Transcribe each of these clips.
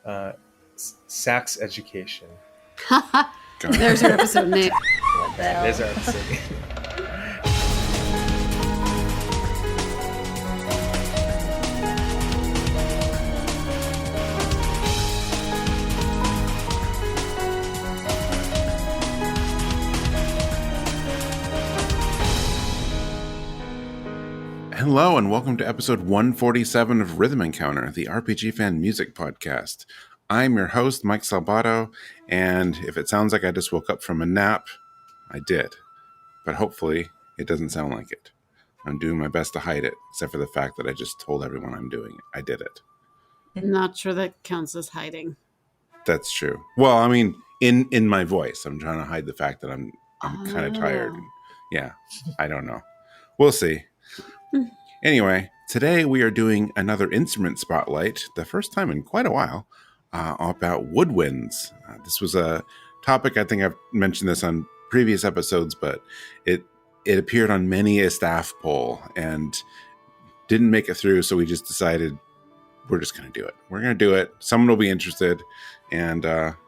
uh, sax education. There's our episode name. What the hell? There's our episode name. Hello and welcome to episode 147 of Rhythm Encounter, the RPG fan music podcast. I'm your host, Mike Salbato, and if it sounds like I just woke up from a nap, I did. But hopefully it doesn't sound like it. I'm doing my best to hide it, except for the fact that I just told everyone I'm doing it. I did it. Not sure that counts as hiding. That's true. Well, I mean, in my voice, I'm trying to hide the fact that I'm kind of tired. Yeah, I don't know. We'll see. Anyway, today we are doing another instrument spotlight, the first time in quite a while, about woodwinds. This was a topic, I think I've mentioned this on previous episodes, but it appeared on many a staff poll and didn't make it through, so we just decided we're just going to do it. We're going to do it. Someone will be interested, and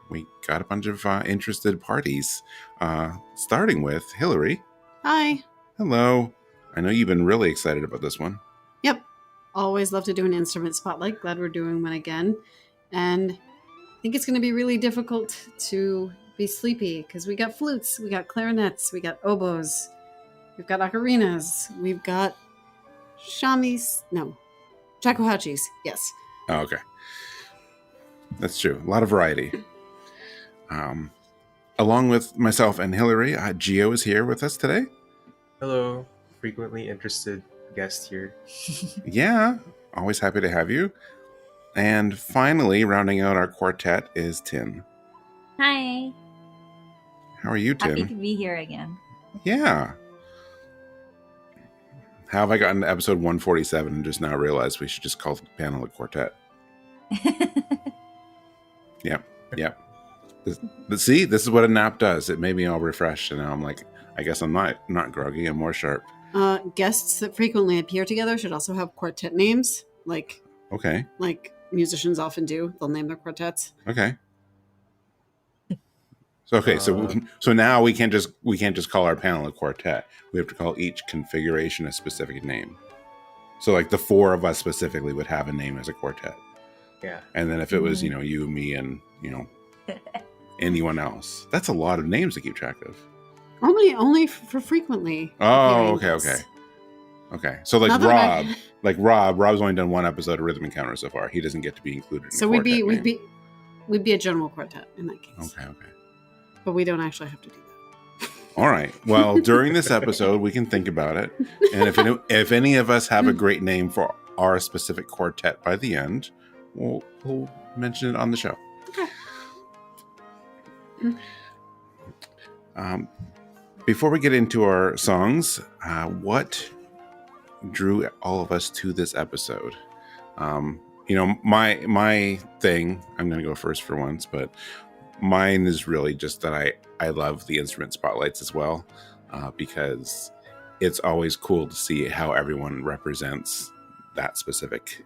we got a bunch of interested parties, starting with Hilary. Hi. Hello. I know you've been really excited about this one. Yep. Always love to do an instrument spotlight. Glad we're doing one again. And I think it's going to be really difficult to be sleepy because we got flutes, we got clarinets, we got oboes, we've got ocarinas, we've got shakuhachis. Yes. Oh, okay. That's true. A lot of variety. Along with myself and Hilary, Gio is here with us today. Hello, frequently interested guest here. Yeah, always happy to have you. And finally, rounding out our quartet is Tin. Hi. How are you, Tin? Happy to be here again. Yeah. How have I gotten to episode 147 and just now realized we should just call the panel a quartet? Yep. See, this is what a nap does. It made me all refreshed, and now I'm like, I guess I'm not groggy. I'm more sharp. Guests that frequently appear together should also have quartet names, like musicians often do. They'll name their quartets. Okay. So now we can't just call our panel a quartet. We have to call each configuration a specific name. So like the four of us specifically would have a name as a quartet. Yeah. And then if it was, you, me, and anyone else, that's a lot of names to keep track of. Only for frequently. Oh, okay. So like Rob's only done one episode of Rhythm Encounter so far. He doesn't get to be included in so the quartet we'd be a general quartet in that case. Okay. But we don't actually have to do that. All right. Well, during this episode, we can think about it. And if any of us have a great name for our specific quartet by the end, we'll mention it on the show. Okay. Before we get into our songs, what drew all of us to this episode? My thing, I'm going to go first for once, but mine is really just that I love the instrument spotlights as well, because it's always cool to see how everyone represents that specific,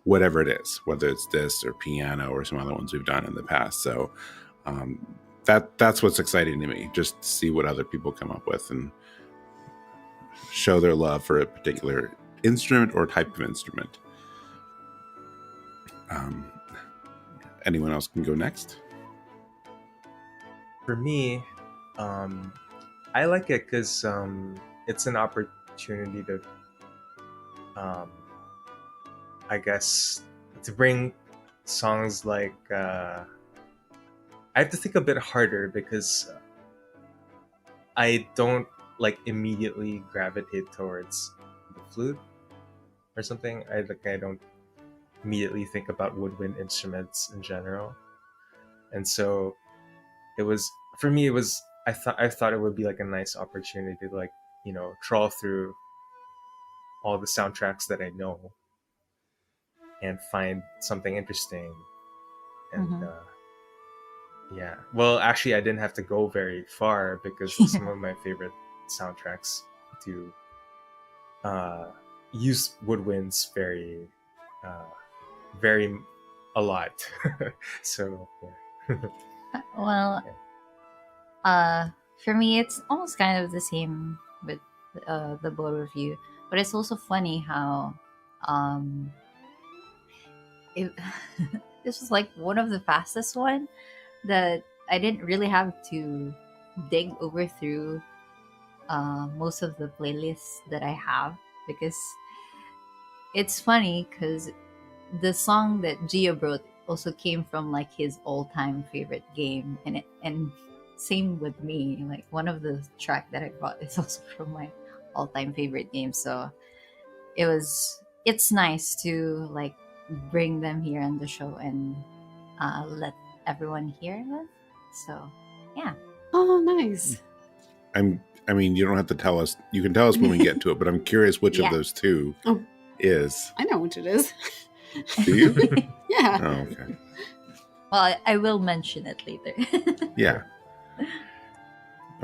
whatever it is, whether it's this or piano or some other ones we've done in the past. So that's what's exciting to me, just to see what other people come up with and show their love for a particular instrument or type of instrument. Anyone else can go next? For me, I like it because it's an opportunity to, I guess, to bring songs like, I have to think a bit harder because I don't immediately gravitate towards the flute or something. I don't immediately think about woodwind instruments in general, and so I thought it would be a nice opportunity to trawl through all the soundtracks that I know and find something interesting. And yeah, well, actually I didn't have to go very far because some of my favorite soundtracks do use woodwinds very a lot. So yeah. Well, for me, it's almost kind of the same with the both of you, but it's also funny how um, it, this was like one of the fastest one that I didn't really have to dig over through most of the playlists that I have because it's funny because the song that Gio wrote also came from like his all-time favorite game, and same with me. Like one of the track that I brought is also from my all-time favorite game. So it's nice to like bring them here on the show and let everyone hear them. So yeah. Oh, nice. I mean, you don't have to tell us. You can tell us when we get to it, but I'm curious which Yeah. of those two Oh. is. I know which it is. Do you? Yeah. Oh, okay. Well, I will mention it later. Yeah.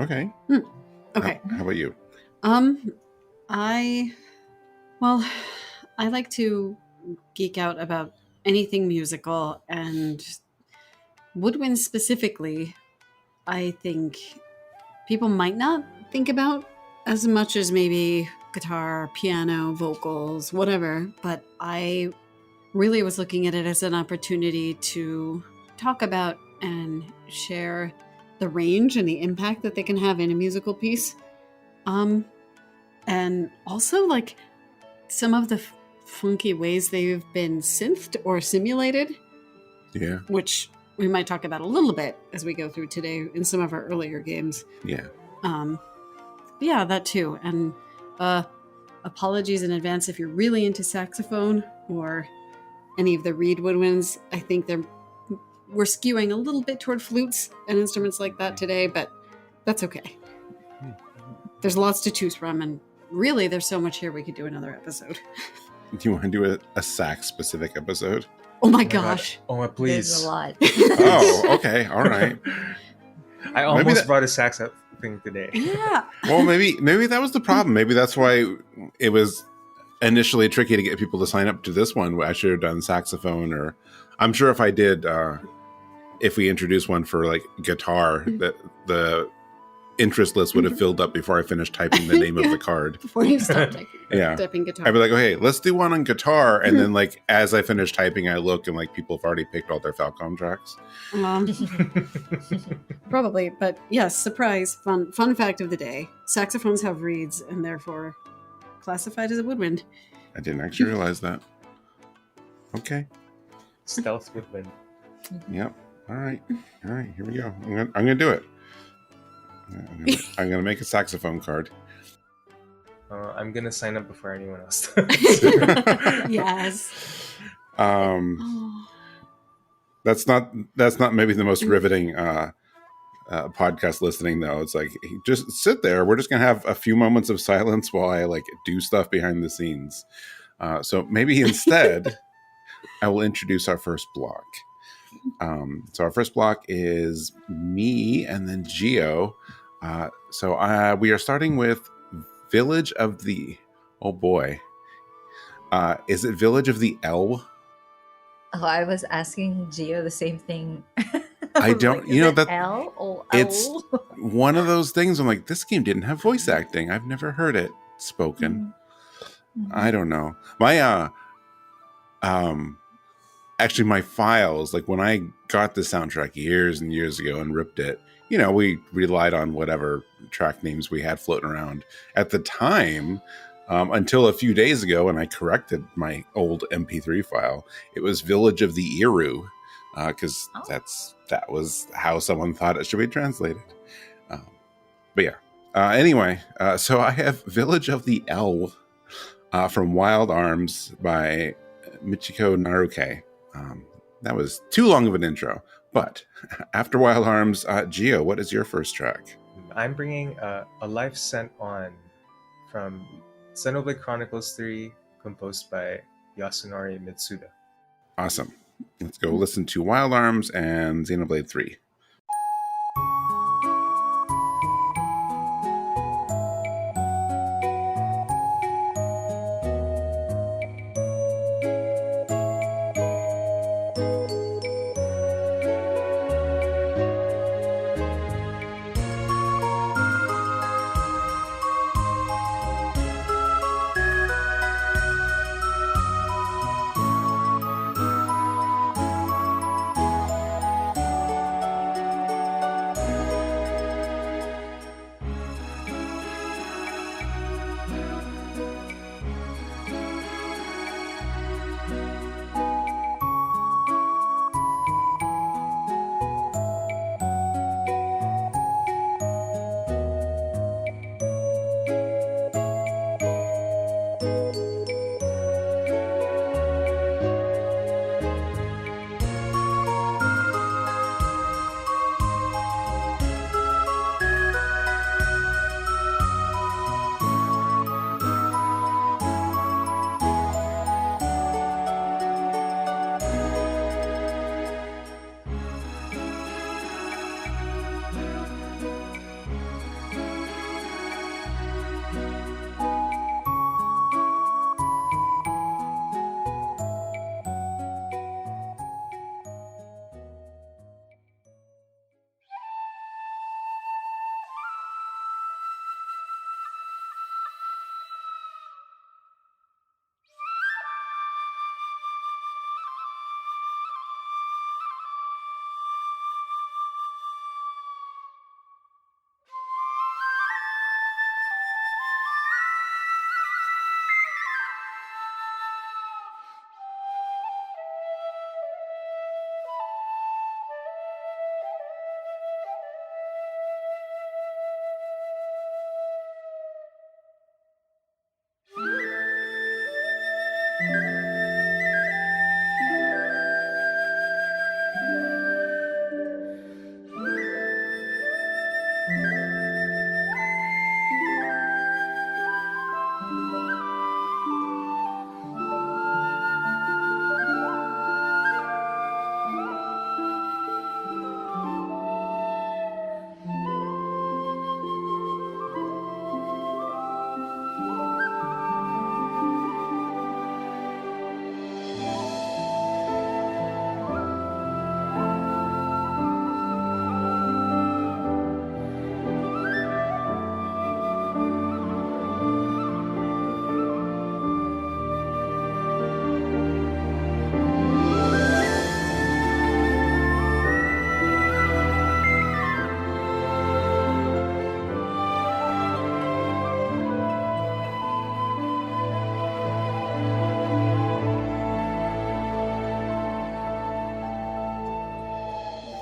Okay. Okay. How about you? I like to geek out about anything musical, and woodwind specifically, I think people might not think about as much as maybe guitar, piano, vocals, whatever, but I really was looking at it as an opportunity to talk about and share the range and the impact that they can have in a musical piece. And also like some of the funky ways they've been synthed or simulated, Yeah. which we might talk about a little bit as we go through today in some of our earlier games. Yeah. Yeah, that too. And apologies in advance if you're really into saxophone or any of the reed woodwinds. I think we're skewing a little bit toward flutes and instruments like that today, but that's okay. There's lots to choose from, and really there's so much here we could do another episode. Do you want to do a sax specific episode? Oh my God. gosh. Oh, There's please. a lot. Oh, okay. All right. I almost that- brought a sax up thing today. Yeah. Well, maybe that was the problem. Maybe that's why it was initially tricky to get people to sign up to this one. I should have done saxophone, or I'm sure if I did, if we introduced one for like guitar, that the interest list would have filled up before I finished typing the name of the card. Before you start typing guitar. I'd be like, okay, let's do one on guitar. And then like, as I finish typing, I look and like people have already picked all their Falcom tracks. Probably, but yes, surprise, fun fact of the day. Saxophones have reeds and therefore classified as a woodwind. I didn't actually realize that. Okay. Stealth woodwind. Yep. All right. Here we go. I'm gonna do it. I'm gonna make a saxophone card. I'm gonna sign up before anyone else. Yes. That's not maybe the most riveting podcast listening though. It's like, just sit there. We're just gonna have a few moments of silence while I like do stuff behind the scenes. So maybe instead, I will introduce our first block. So our first block is me and then Gio. So we are starting with Village of the... Oh boy. Is it Village of the L? Oh, I was asking Gio the same thing. I don't... Like, that L or it's L? one of those things. I'm like, this game didn't have voice acting. I've never heard it spoken. Mm-hmm. I don't know. My actually my files, like when I got the soundtrack years and years ago and ripped it, you know, we relied on whatever track names we had floating around at the time, until a few days ago when I corrected my old MP3 file. It was Village of the Iru, because that was how someone thought it should be translated. But yeah. Anyway, so I have Village of the L from Wild Arms by Michiko Naruke. That was too long of an intro, but after Wild Arms, Gio, what is your first track? I'm bringing A Life Sent On from Xenoblade Chronicles 3, composed by Yasunori Mitsuda. Awesome. Let's go listen to Wild Arms and Xenoblade 3.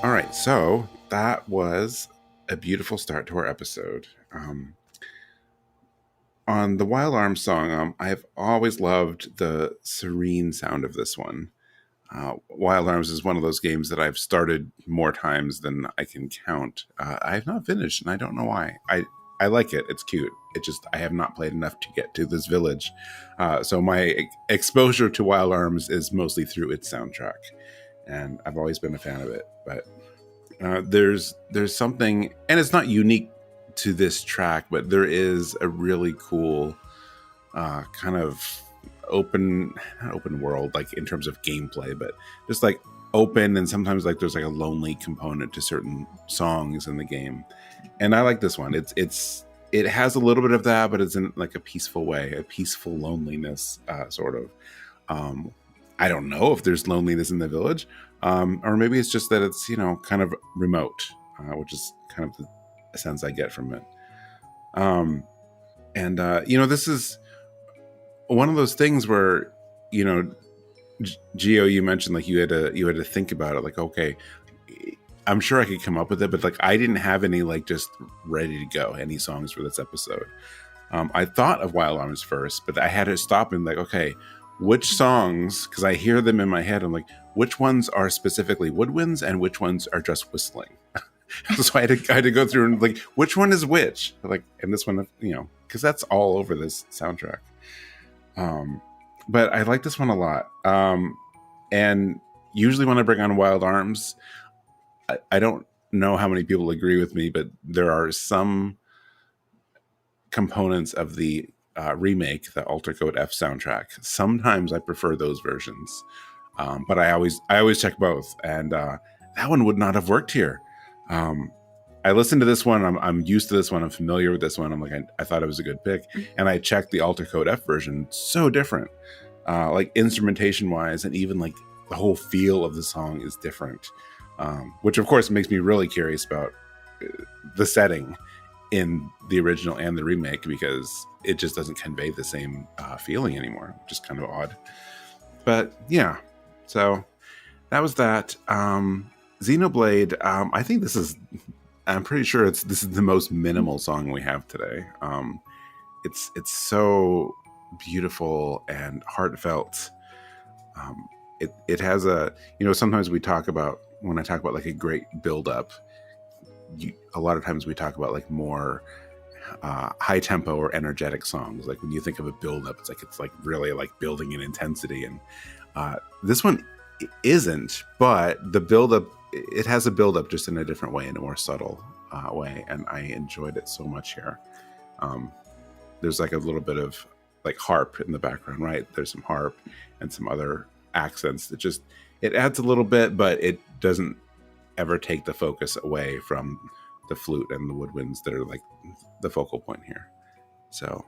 All right, so that was a beautiful start to our episode. On the Wild Arms song, I've always loved the serene sound of this one. Wild Arms is one of those games that I've started more times than I can count. I have not finished, and I don't know why. I like it. It's cute. It just, I have not played enough to get to this village. So my exposure to Wild Arms is mostly through its soundtrack. And I've always been a fan of it. But there's something, and it's not unique to this track, but there is a really cool kind of not open world, like in terms of gameplay, but just like open, and sometimes like there's like a lonely component to certain songs in the game. And I like this one. It has a little bit of that, but it's in like a peaceful way, a peaceful loneliness, sort of. I don't know if there's loneliness in the village, or maybe it's just that it's, kind of remote, which is kind of the sense I get from it. This is one of those things where, Gio, you mentioned like you had to think about it, like, okay, I'm sure I could come up with it, but like I didn't have any like just ready to go, any songs for this episode. I thought of Wild Arms first, but I had to stop and like, okay, which songs, because I hear them in my head, I'm like, which ones are specifically woodwinds and which ones are just whistling? So I had to go through and like, which one is which? Like, and this one, because that's all over this soundtrack. But I like this one a lot. And usually when I bring on Wild Arms, I don't know how many people agree with me, but there are some components of the remake, the Alter Code F soundtrack. Sometimes I prefer those versions. But I always check both, and that one would not have worked here. I listened to this one. I'm used to this one. I'm familiar with this one. I'm like, I thought it was a good pick, and I checked the Alter Code F version. So different, like instrumentation wise, and even like the whole feel of the song is different, which of course makes me really curious about the setting in the original and the remake, because it just doesn't convey the same feeling anymore, which is kind of odd. But yeah, so that was that. Xenoblade. I think this is. I'm pretty sure this is the most minimal song we have today. It's so beautiful and heartfelt. It has a, sometimes we talk about, when I talk about like a great build up, a lot of times we talk about like more high tempo or energetic songs. Like when you think of a build up, it's like really like building in intensity. And this one isn't, but the build up, it has a build up just in a different way, in a more subtle way. And I enjoyed it so much here. There's like a little bit of like harp in the background, right? There's some harp and some other accents that just, it adds a little bit, but it doesn't ever take the focus away from the flute and the woodwinds that are like the focal point here. So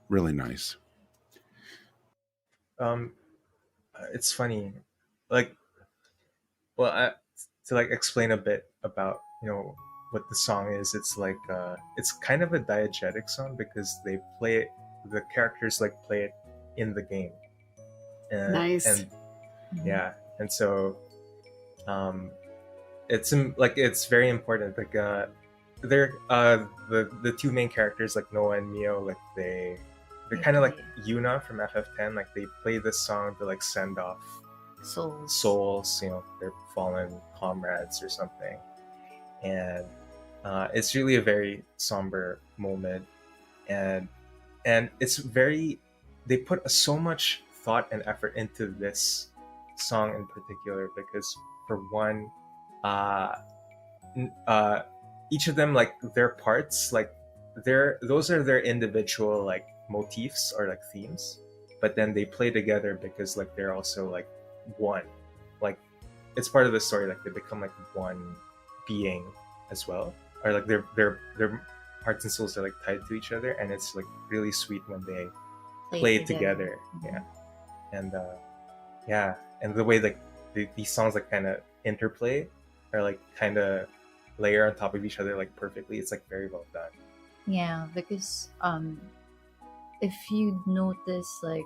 really nice. It's funny, like, well, to like explain a bit about what the song is. It's like it's kind of a diegetic song, because they play it, the characters like play it in the game. Nice. And yeah, and so it's very important. Like they're the two main characters, like Noah and Mio, like they're kind of like Yuna from FF10. Like they play this song to like send off souls, their fallen comrades or something. And it's really a very somber moment, and it's very, they put so much thought and effort into this song in particular, because for one, each of them, like their parts, like those are their individual like motifs or like themes, but then they play together because like they're also like one, like it's part of the story, like they become like one being as well, or like their hearts and souls are like tied to each other, and it's like really sweet when they play together. Yeah. And and the way like these songs like kind of interplay, or like kind of layer on top of each other like perfectly, it's like very well done. Yeah, because if you notice, like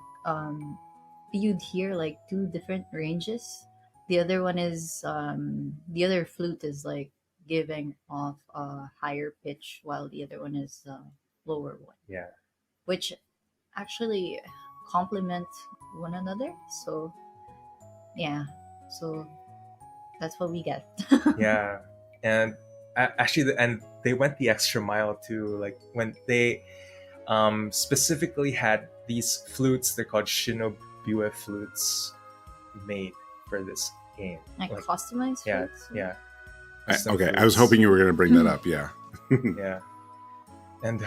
you'd hear like two different ranges. The other one is the other flute is like giving off a higher pitch, while the other one is lower one. Yeah. Which actually complement one another. So yeah, so that's what we get. Yeah. And actually, and they went the extra mile too. Like when they specifically had these flutes, they're called Shinobu flutes, made for this game. Like customized Yeah, flutes? yeah. Okay, I was hoping you were going to bring that up. Yeah. Yeah. And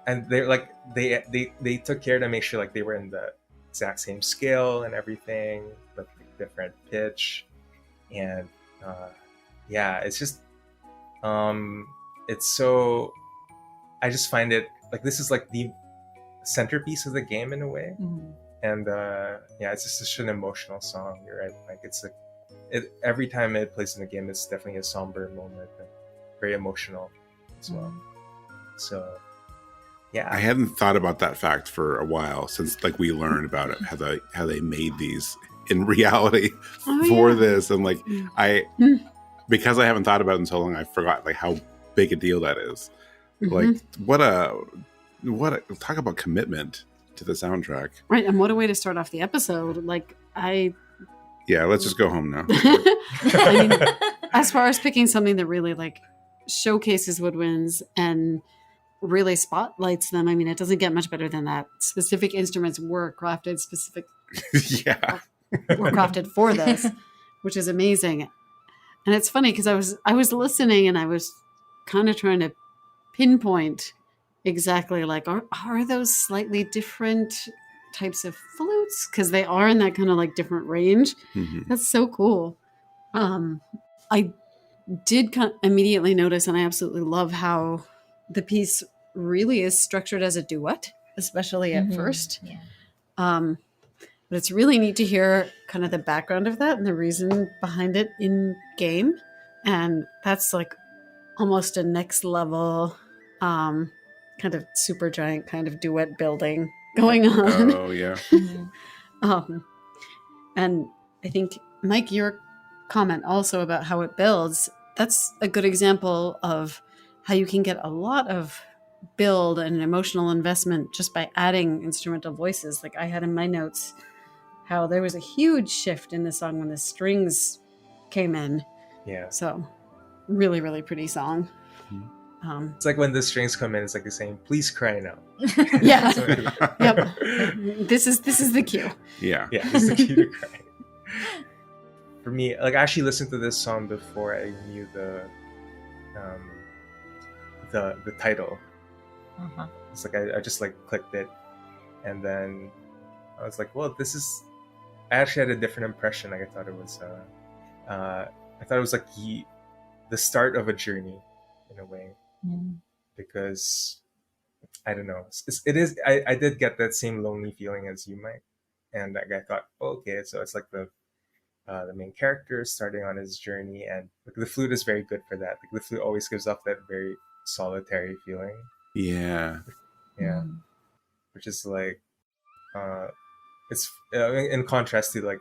and they're like they took care to make sure like they were in the exact same scale and everything, but like, different pitch. And yeah, it's just it's so, I just find it like this is like the centerpiece of the game in a way. Mhm. And yeah, it's just such an emotional song. You're right, like it's like every time it plays in the game, it's definitely a somber moment and very emotional as well. So yeah, I hadn't thought about that fact for a while, since like we learned about it, how they made these in reality for this, and like because I haven't thought about it in so long, I forgot like how big a deal that is. Like what a talk about commitment to the soundtrack, right? And what a way to start off the episode. Like let's just go home now. I mean, as far as picking something that really like showcases woodwinds and really spotlights them, I mean, it doesn't get much better than that. Specific instruments were crafted were crafted for this, which is amazing. And it's funny because I was listening and I was kind of trying to pinpoint exactly like are those slightly different types of flutes because they are in that kind of like different range. That's so cool. I did immediately notice, and I absolutely love how the piece really is structured as a duet, especially at first. Yeah. But it's really neat to hear kind of the background of that and the reason behind it in game. And that's like almost a next level kind of super giant kind of duet building going on. Oh, yeah. And I think, Mike, your comment also about how it builds, that's a good example of how you can get a lot of build and emotional investment just by adding instrumental voices. Like I had in my notes how there was a huge shift in the song when the strings came in. Yeah. So really, really pretty song. It's like when the strings come in, it's like you're saying, please cry now. Yeah. Yep. This is the cue. Yeah. Yeah, this is the cue to cry. For me, like I actually listened to this song before I knew the title. It's like I just like clicked it, and then I was like, well, this is. I actually had a different impression. Like I thought it was like the start of a journey, in a way, because I don't know. It is. I did get that same lonely feeling as you might, and like I thought, oh, okay, so it's like the main character starting on his journey, and like the flute is very good for that. Like the flute always gives off that very solitary feeling. Yeah. Yeah, which is like, it's in contrast to like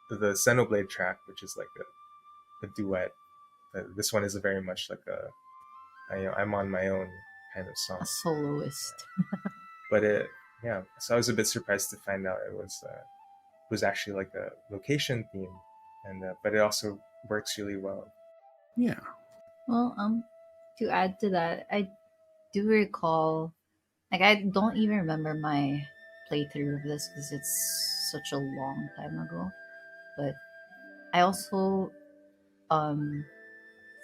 the Xenoblade track, which is like a duet. This one is very much like I'm on my own kind of song. A soloist. But so I was a bit surprised to find out it was actually like a location theme, and but it also works really well. Yeah. Well, to add to that, I do recall, like I don't even remember my playthrough of this because it's such a long time ago. But I also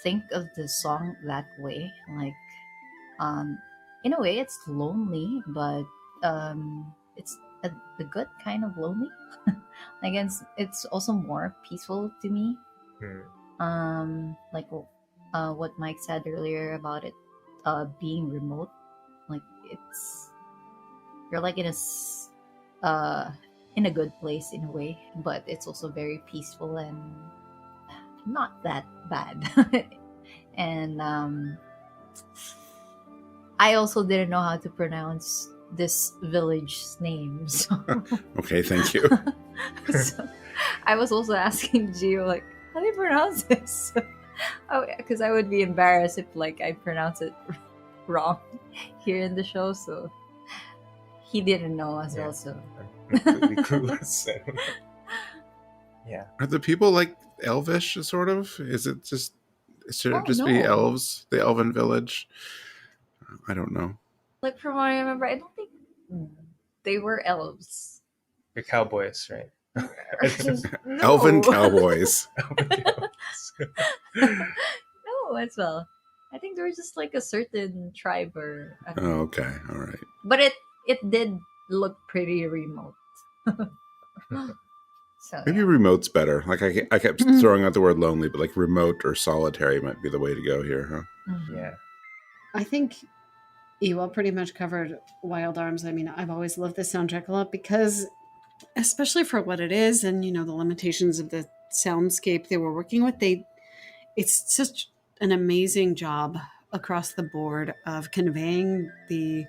think of the song that way, like in a way it's lonely, but it's the good kind of lonely. Like it's also more peaceful to me. Like what Mike said earlier about it being remote, like you're like in a good place in a way, but it's also very peaceful and not that bad. And I also didn't know how to pronounce this village's name, so Okay, thank you. so I was also asking Gio, like, how do you pronounce this? Because I would be embarrassed if like I pronounce it wrong here in the show, so he didn't know as well. So I'm completely clueless. Yeah. Are the people like elvish, sort of? Should it just be no. elves? The elven village? I don't know. Like from what I remember, I don't think they were elves. You're cowboys, right? No. Elven cowboys. No, as well. I think they were just like a certain tribe or. I don't know. Oh, okay, all right. But it did look pretty remote. So Maybe yeah. remote's better. Like I kept throwing out the word lonely, but like remote or solitary might be the way to go here, huh? Yeah. I think Ewell pretty much covered Wild Arms. I mean, I've always loved this soundtrack a lot because, especially for what it is and, you know, the limitations of the soundscape they were working with, it's such an amazing job across the board of conveying the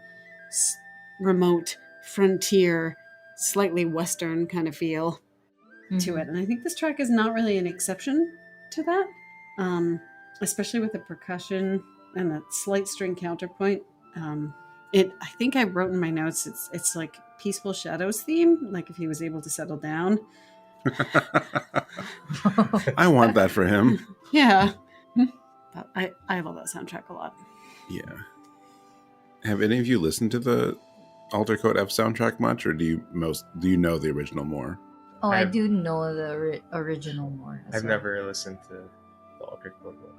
remote, frontier, slightly Western kind of feel to it. And I think this track is not really an exception to that, especially with the percussion and that slight string counterpoint. I think I wrote in my notes, it's like Peaceful Shadows theme, like if he was able to settle down. I want that for him. Yeah. But I love that soundtrack a lot. Yeah. Have any of you listened to the Alter Code F soundtrack much, or do you know the original more? Oh, I do know the original more. I've never listened to the Altered Code one,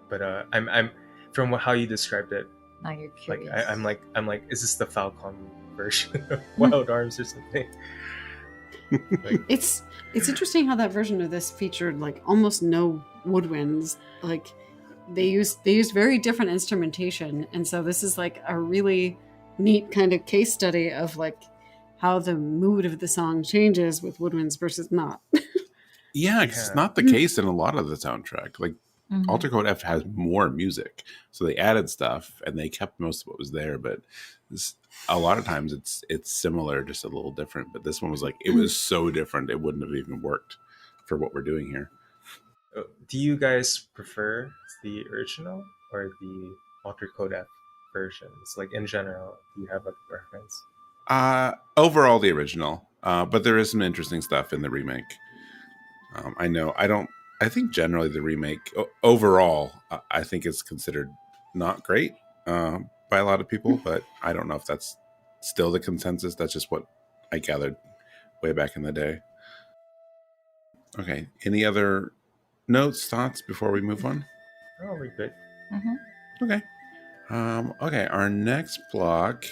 but I'm from how you described it, Now you're Like curious. I'm like, is this the Falcon version of Wild Arms or something? Like, It's interesting how that version of this featured like almost no woodwinds. Like they used very different instrumentation, and so this is like a really neat kind of case study of like how the mood of the song changes with woodwinds versus not. Yeah, 'cause it's yeah. not the case in a lot of the soundtrack. Like Mhm. Alter Code F has more music, so they added stuff and they kept most of what was there. But a lot of times it's similar, just a little different. But this one was like it was so different it wouldn't have even worked for what we're doing here. Do you guys prefer the original or the Alter Code F versions? Like in general, do you have a preference? Overall, the original, but there is some interesting stuff in the remake. I know. I don't. I think generally the remake overall, I think is considered not great by a lot of people, but I don't know if that's still the consensus. That's just what I gathered way back in the day. Okay. Any other notes, thoughts before we move on? Oh, we're good. Mhm. Okay. Okay. Our next block,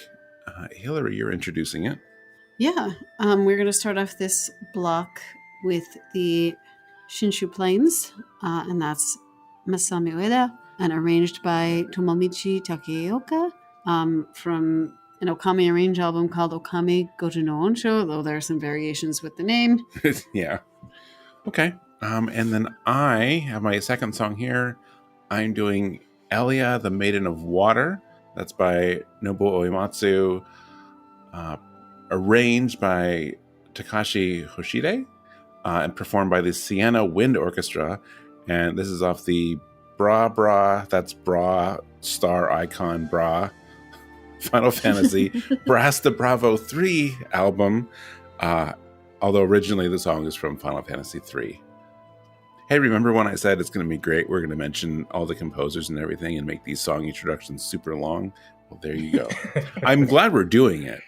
Hilary, you're introducing it. Yeah, we're going to start off this block with the Shinshu Plains, and that's Masami Ueda, and arranged by Tomomichi Takeoka from an Okami arrange album called Okami Goju no Onchou, though there are some variations with the name. Yeah. Okay. And then I have my second song here. I'm doing Elia, the Maiden of Water. That's by Nobuo Uematsu, arranged by Takashi Hoshide, and performed by the Siena Wind Orchestra. And this is off the Bra, that's Bra, Star Icon Bra, Final Fantasy, Brass the Bravo 3 album. Although originally the song is from Final Fantasy 3. Hey, remember when I said it's going to be great? We're going to mention all the composers and everything and make these song introductions super long. Well, there you go. I'm glad we're doing it,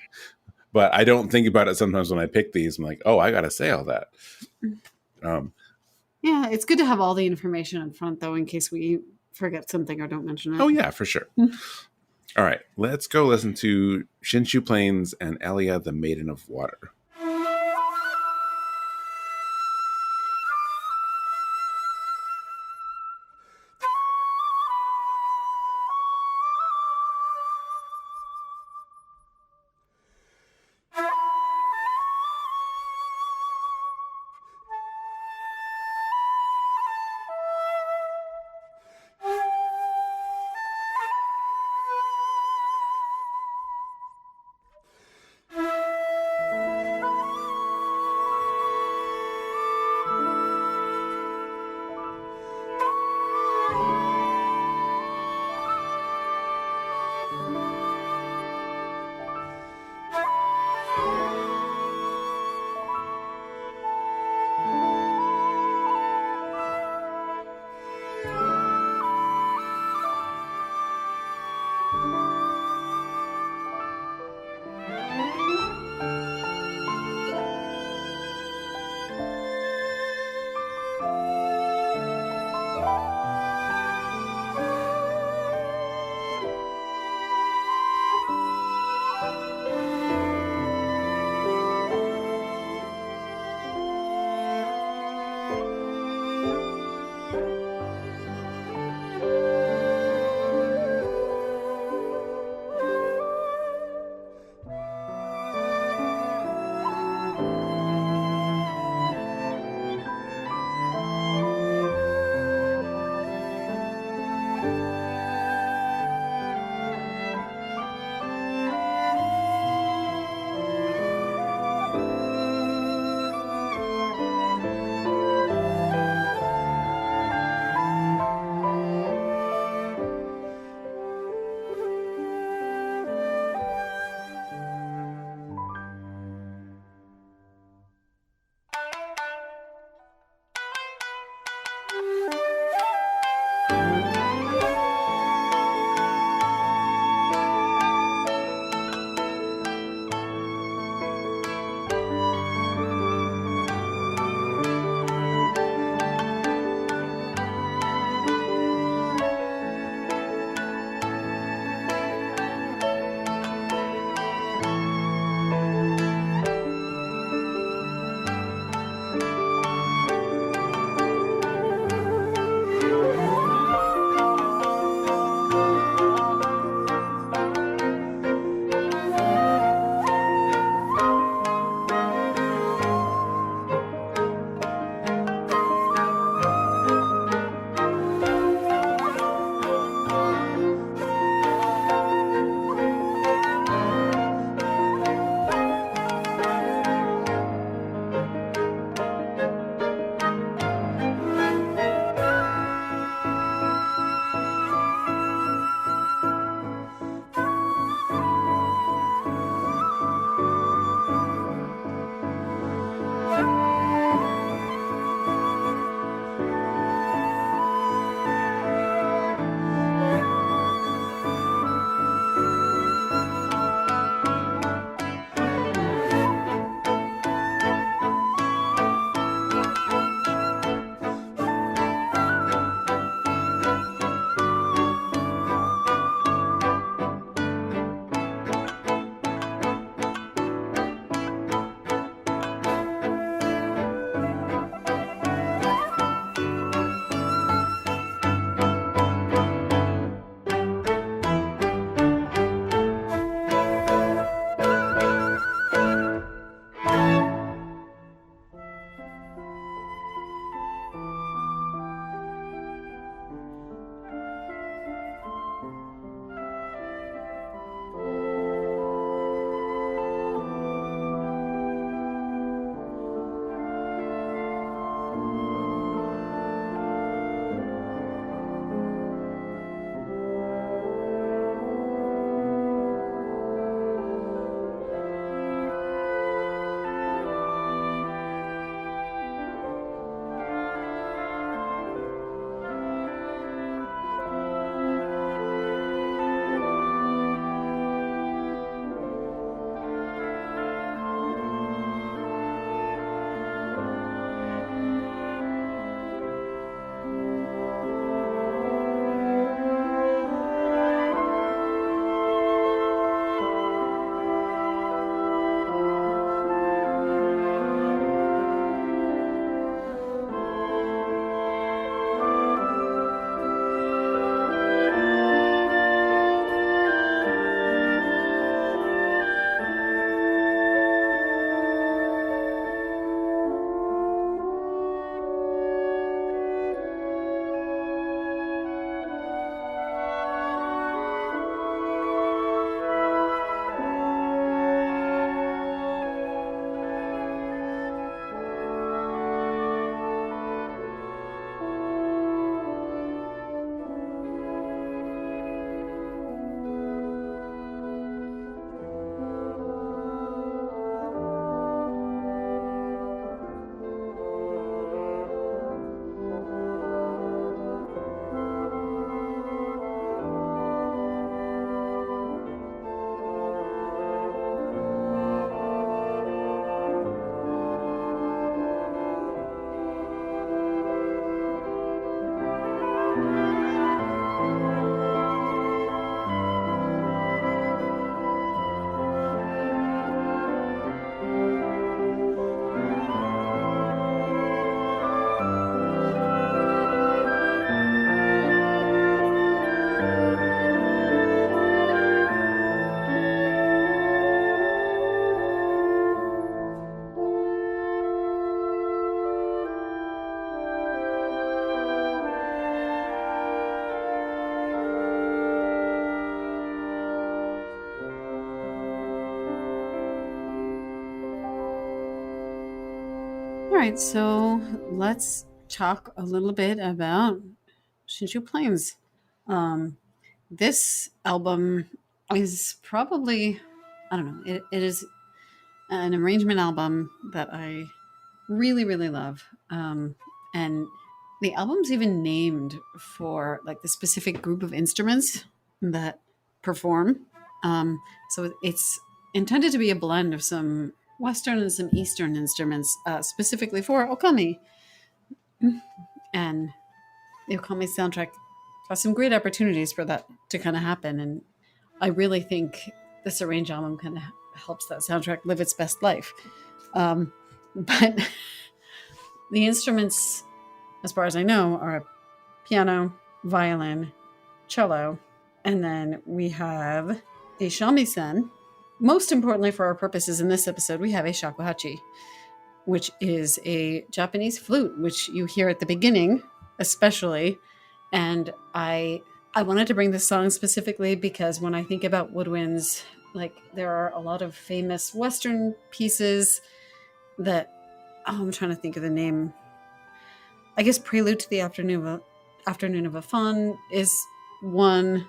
but I don't think about it sometimes when I pick these. I'm like, oh, I got to say all that. Yeah, it's good to have all the information in front, though, in case we forget something or don't mention it. Oh, yeah, for sure. All right, let's go listen to Shinshu Plains and Elia, the Maiden of Water. right, so let's talk a little bit about Shinshu Plains. This album is probably, I don't know, it is an arrangement album that I really, really love. And the album's even named for like the specific group of instruments that perform. So it's intended to be a blend of some Western and some Eastern instruments, specifically for Okami. And the Okami soundtrack has some great opportunities for that to kind of happen. And I really think this arranged album kind of helps that soundtrack live its best life. But the instruments, as far as I know, are piano, violin, cello, and then we have a shamisen. Most importantly for our purposes in this episode, we have a shakuhachi, which is a Japanese flute, which you hear at the beginning, especially. And I wanted to bring this song specifically because when I think about woodwinds, like there are a lot of famous Western pieces that, I'm trying to think of the name. I guess Prelude to the Afternoon of a Faun is one.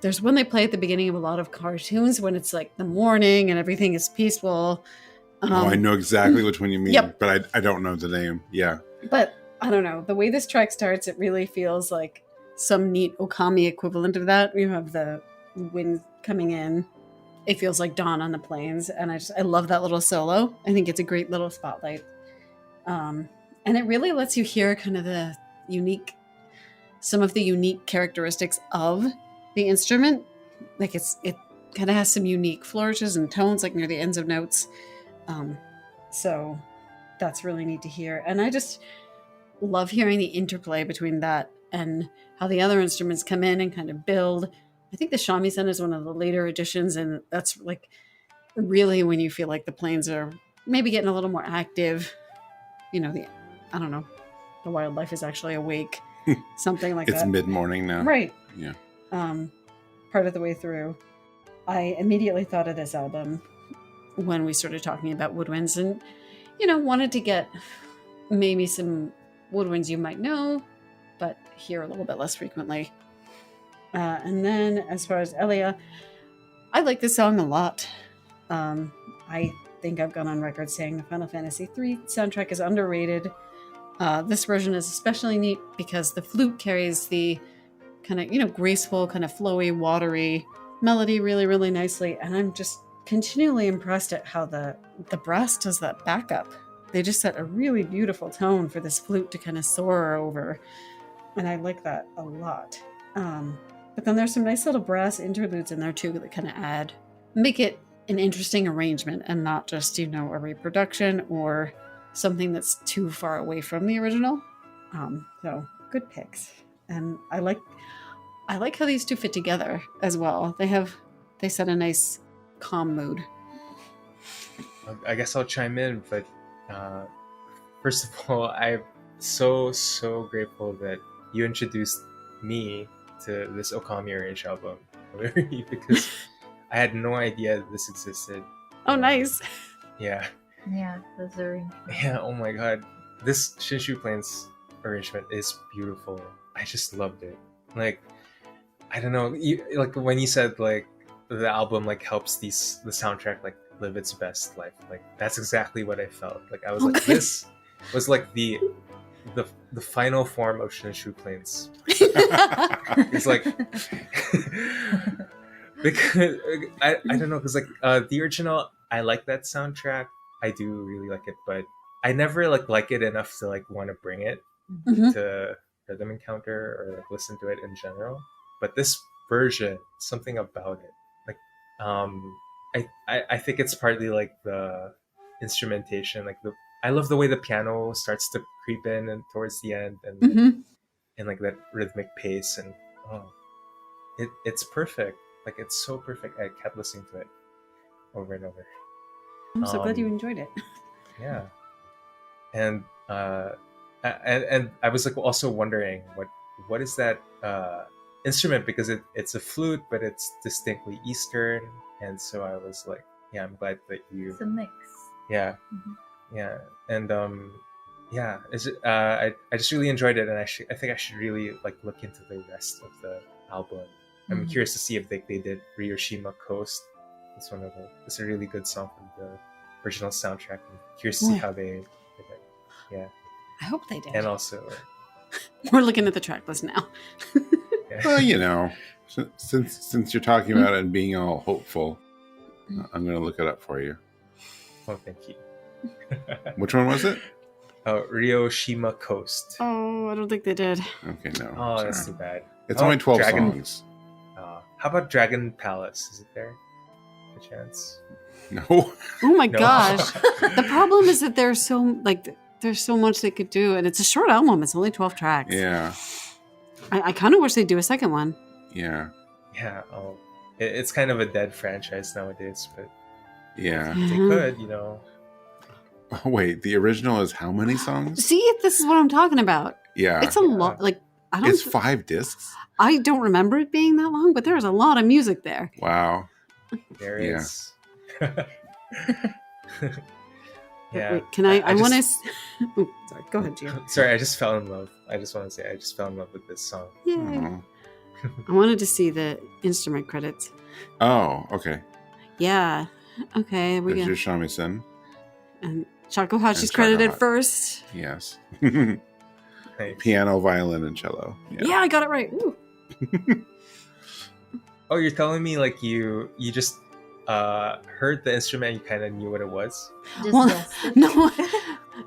There's one they play at the beginning of a lot of cartoons when it's like the morning and everything is peaceful. I know exactly which one you mean, Yep. but I don't know the name. Yeah. But I don't know. The way this track starts, it really feels like some neat Okami equivalent of that. You have the wind coming in. It feels like dawn on the plains. And I love that little solo. I think it's a great little spotlight. And it really lets you hear kind of some of the unique characteristics of the instrument. Like it kind of has some unique flourishes and tones, like near the ends of notes. So that's really neat to hear. And I just love hearing the interplay between that and how the other instruments come in and kind of build. I think the shamisen is one of the later additions, and that's like really when you feel like the plains are maybe getting a little more active. You know, the wildlife is actually awake. Something like that. It's mid-morning now. Right. Yeah. Part of the way through, I immediately thought of this album when we started talking about woodwinds and, wanted to get maybe some woodwinds you might know, but hear a little bit less frequently. And then as far as Elia, I like this song a lot. I think I've gone on record saying the Final Fantasy III soundtrack is underrated. This version is especially neat because the flute carries the kind of, graceful, kind of flowy, watery melody really, really nicely. And I'm just continually impressed at how the brass does that backup. They just set a really beautiful tone for this flute to kind of soar over. And I like that a lot. But then there's some nice little brass interludes in there too that kind of make it an interesting arrangement and not just, a reproduction or something that's too far away from the original. So good picks. And I like how these two fit together as well. They set a nice calm mood. I guess I'll chime in, but first of all, I'm so grateful that you introduced me to this Okami arranged album because I had no idea this existed. Oh, nice. Yeah. Yeah, that's very. Yeah, oh my god. This Shinshu Plains arrangement is beautiful. I just loved it. Like, I don't know, like when you said like the album like helps the soundtrack like live its best life, like that's exactly what I felt. Like I was like, this was like the final form of Shinshu Plains. It's like because I don't know, because like the original, I like that soundtrack. I do really like it, but I never like it enough to like want to bring it to Rhythm Encounter or like listen to it in general. But this version, something about it, like I think it's partly like the instrumentation, like I love the way the piano starts to creep in and towards the end and like that rhythmic pace, and it's perfect. Like it's so perfect. I kept listening to it over and over. I'm so glad you enjoyed it. Yeah, and I was like also wondering what is that instrument, because it's a flute, but it's distinctly Eastern, and so I was like, yeah, I'm glad that you. It's a mix. Yeah, Yeah, and yeah, I just really enjoyed it, and I think I should really like look into the rest of the album. I'm Mhm. curious to see if they did Ryoshima Coast. It's a really good song from the original soundtrack. I'm curious to see Ooh. how they did it. Yeah, I hope they did. and also We're looking at the track list now. yeah. Well, since you're talking about it and being all hopeful, I'm going to look it up for you. Oh, thank you. Which one was it? Ryoshima Coast. Oh, I don't think they did. Okay, no. Oh, sorry. that's too bad. It's How only about 12 Dragon- songs. How about Dragon Palace? Is it there? A chance? No. Oh my No. gosh. The problem is that there's so much they could do, and it's a short album. It's only 12 tracks. Yeah. I kind of wish they'd do a second one. Yeah. Yeah. Oh, it's kind of a dead franchise nowadays, but Yeah. if they could, you know. Oh, wait, the original is how many songs? See, this is what I'm talking about. Yeah. It's a lot. Like It's 5 discs? I don't remember it being that long, but there's a lot of music there. Wow. There Yeah. is. Yeah. Wait, can I want to. just- Oh, sorry. Go ahead, Gio. Sorry, I just fell in love. I just want to say I just fell in love with this song. Yay. Oh. I wanted to see the instrument credits. Oh, okay. Yeah. Okay. We There's go. your shamisen. And Shakuhashi's And credited Shakuhachi. first. Yes. Nice. Piano, violin, and cello. Yeah, I got it right. Ooh. Oh, you're telling me like you just heard the instrument and you kind of knew what it was? Just Well, guessed it.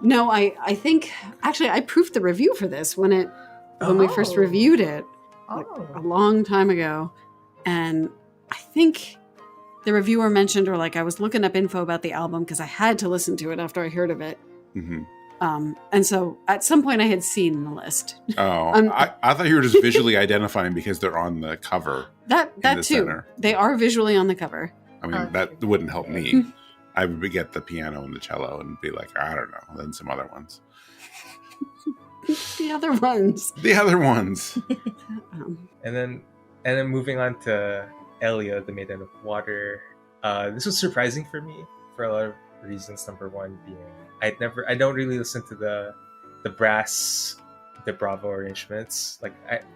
no. I think actually I proofed the review for this when we first Oh. reviewed it a Oh. long time ago, and I think the reviewer mentioned, or like I was looking up info about the album because I had to listen to it after I heard of it. Hmm. And so at some point I had seen the list. Oh, Um, I thought you were just visually identifying because they're on the cover. That the too. center. They are visually on the cover. I mean, Okay. that wouldn't help me. I would get the piano and the cello and be like, I don't know, then some other ones. The other ones. The other ones. And then moving on to Elia, the Maiden of Water. This was surprising for me for a lot of reasons. Number one being I don't really listen to the brass, the Bravo arrangements. Like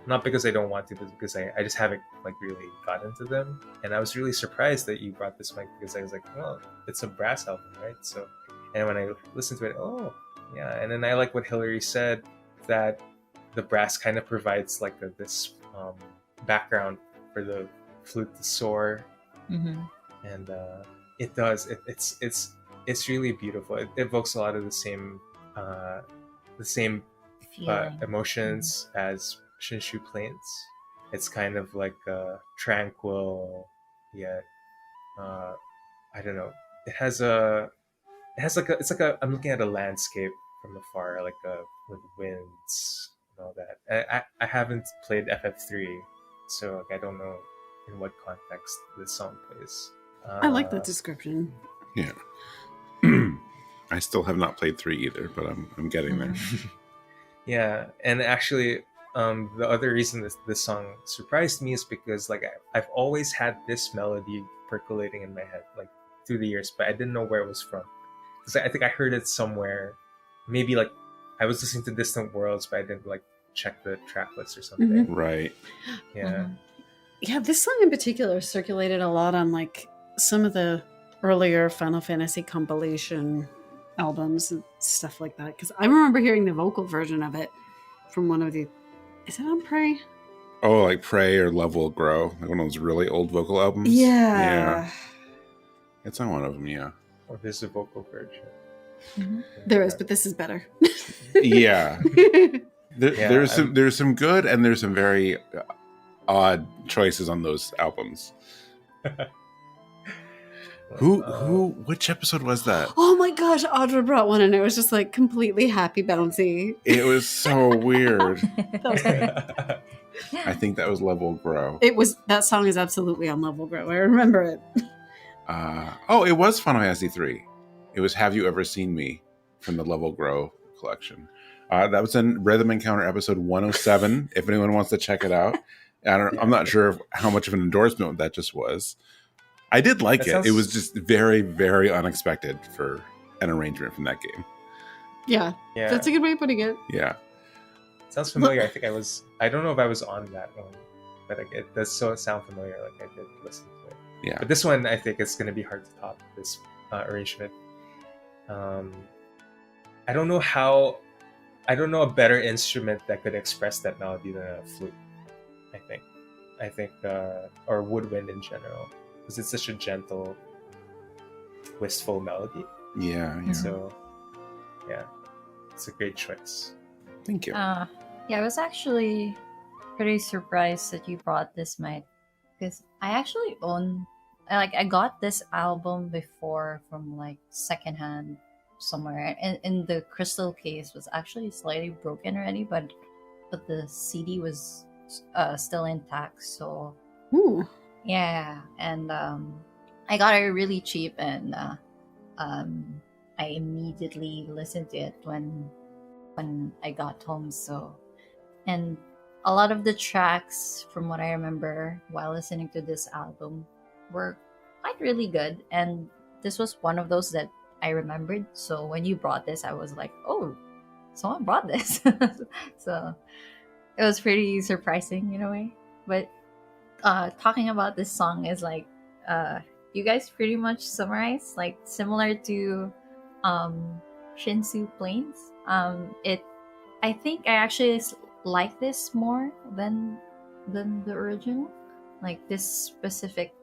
not because I don't want to, but because I just haven't like really got into them. And I was really surprised that you brought this mic because I was like, well, it's a brass album, right? So, and when I listened to it, oh yeah. And then I like what Hilary said, that the brass kind of provides like this background for the flute to soar, Mhm. and it does. It's really beautiful. It evokes a lot of the same Feeling. emotions as Shinshu Plains. It's kind of like tranquil, yet I don't know. It's like a. I'm looking at a landscape from afar, like with winds and all that. I haven't played FF3, so like, I don't know in what context this song plays. I like that description. Yeah. I still have not played 3 either, but I'm getting there. Yeah, and actually, the other reason this song surprised me is because like I've always had this melody percolating in my head like through the years, but I didn't know where it was from. Because I think I heard it somewhere. Maybe like I was listening to Distant Worlds, but I didn't like check the track list or something. Right. Yeah. Mhm. Yeah, this song in particular circulated a lot on like some of the earlier Final Fantasy compilation albums and stuff like that. Because I remember hearing the vocal version of it from one of the. Is it on Prey? Oh, like Pray or Love Will Grow, like one of those really old vocal albums. Yeah. It's on one of them. Yeah. Or there's a vocal version. Mhm. There is, but this is better. Yeah. Yeah, There's some good and there's some very odd choices on those albums. Which episode was that? Oh my gosh, Audra brought one and it was just like completely happy bouncy. It was so weird. That was great. I think that was Love Will Grow. That song is absolutely on Level Grow. I remember it. It was Final Fantasy 3. It was Have You Ever Seen Me from the Level Grow collection. That was in Rhythm Encounter episode 107. If anyone wants to check it out, I'm not sure how much of an endorsement that just was. I did like That it. sounds- It was just very, very unexpected for an arrangement from that game. Yeah, Yeah, that's a good way of putting it. Yeah. sounds familiar. I don't know if I was on that one, but it does sound familiar. Like I did listen to it. Yeah. But this one, I think it's going to be hard to top this arrangement. I don't know a better instrument that could express that melody than a flute. I think, or woodwind in general, because it's such a gentle, wistful melody. Yeah. So, yeah, it's a great choice. Thank you. Yeah, I was actually pretty surprised that you brought this, Mike, because I actually I got this album before from like secondhand somewhere, and in the crystal case was actually slightly broken already, but the CD was still intact. So Ooh. yeah, and I got it really cheap, and I immediately listened to it when I got home. So, and a lot of the tracks, from what I remember while listening to this album, were quite really good, and this was one of those that I remembered. So when you brought this, I was like, oh, someone brought this. So it was pretty surprising in a way. But talking about this song is like, you guys pretty much summarized, like similar to Shinshu Plains. I think I actually like this more than the original. Like this specific,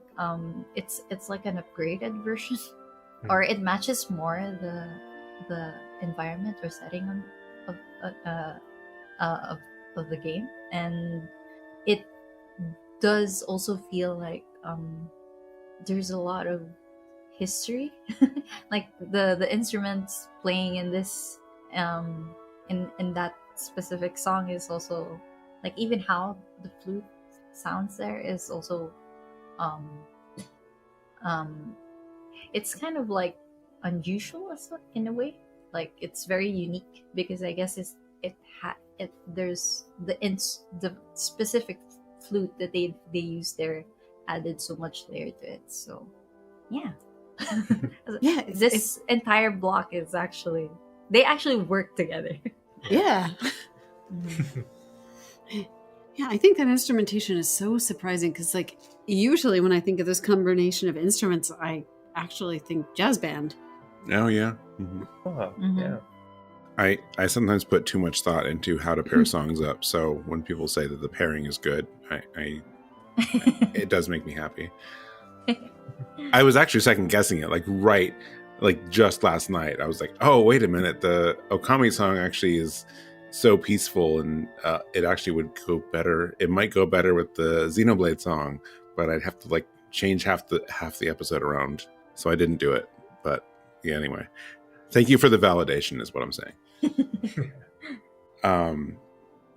it's like an upgraded version, or it matches more the environment or setting of of the game, and it does also feel like there's a lot of history. Like the instruments playing in this in that specific song is also like, even how the flute sounds there is also it's kind of like unusual as well, in a way. Like it's very unique because I guess there's the specific flute that they use there added so much layer to it. So yeah. Yeah, this entire block is actually, they actually work together. Yeah. Yeah, I think that instrumentation is so surprising because, like, usually when I think of this combination of instruments, I actually think jazz band. Oh, yeah. Mm-hmm. Oh, Mhm. yeah. I sometimes put too much thought into how to pair songs up. So when people say that the pairing is good, it does make me happy. I was actually second guessing it, like just last night. I was like, oh, wait a minute. The Okami song actually is so peaceful, and it actually would go better. It might go better with the Xenoblade song, but I'd have to like change half the episode around. So I didn't do it. But yeah, anyway, thank you for the validation is what I'm saying.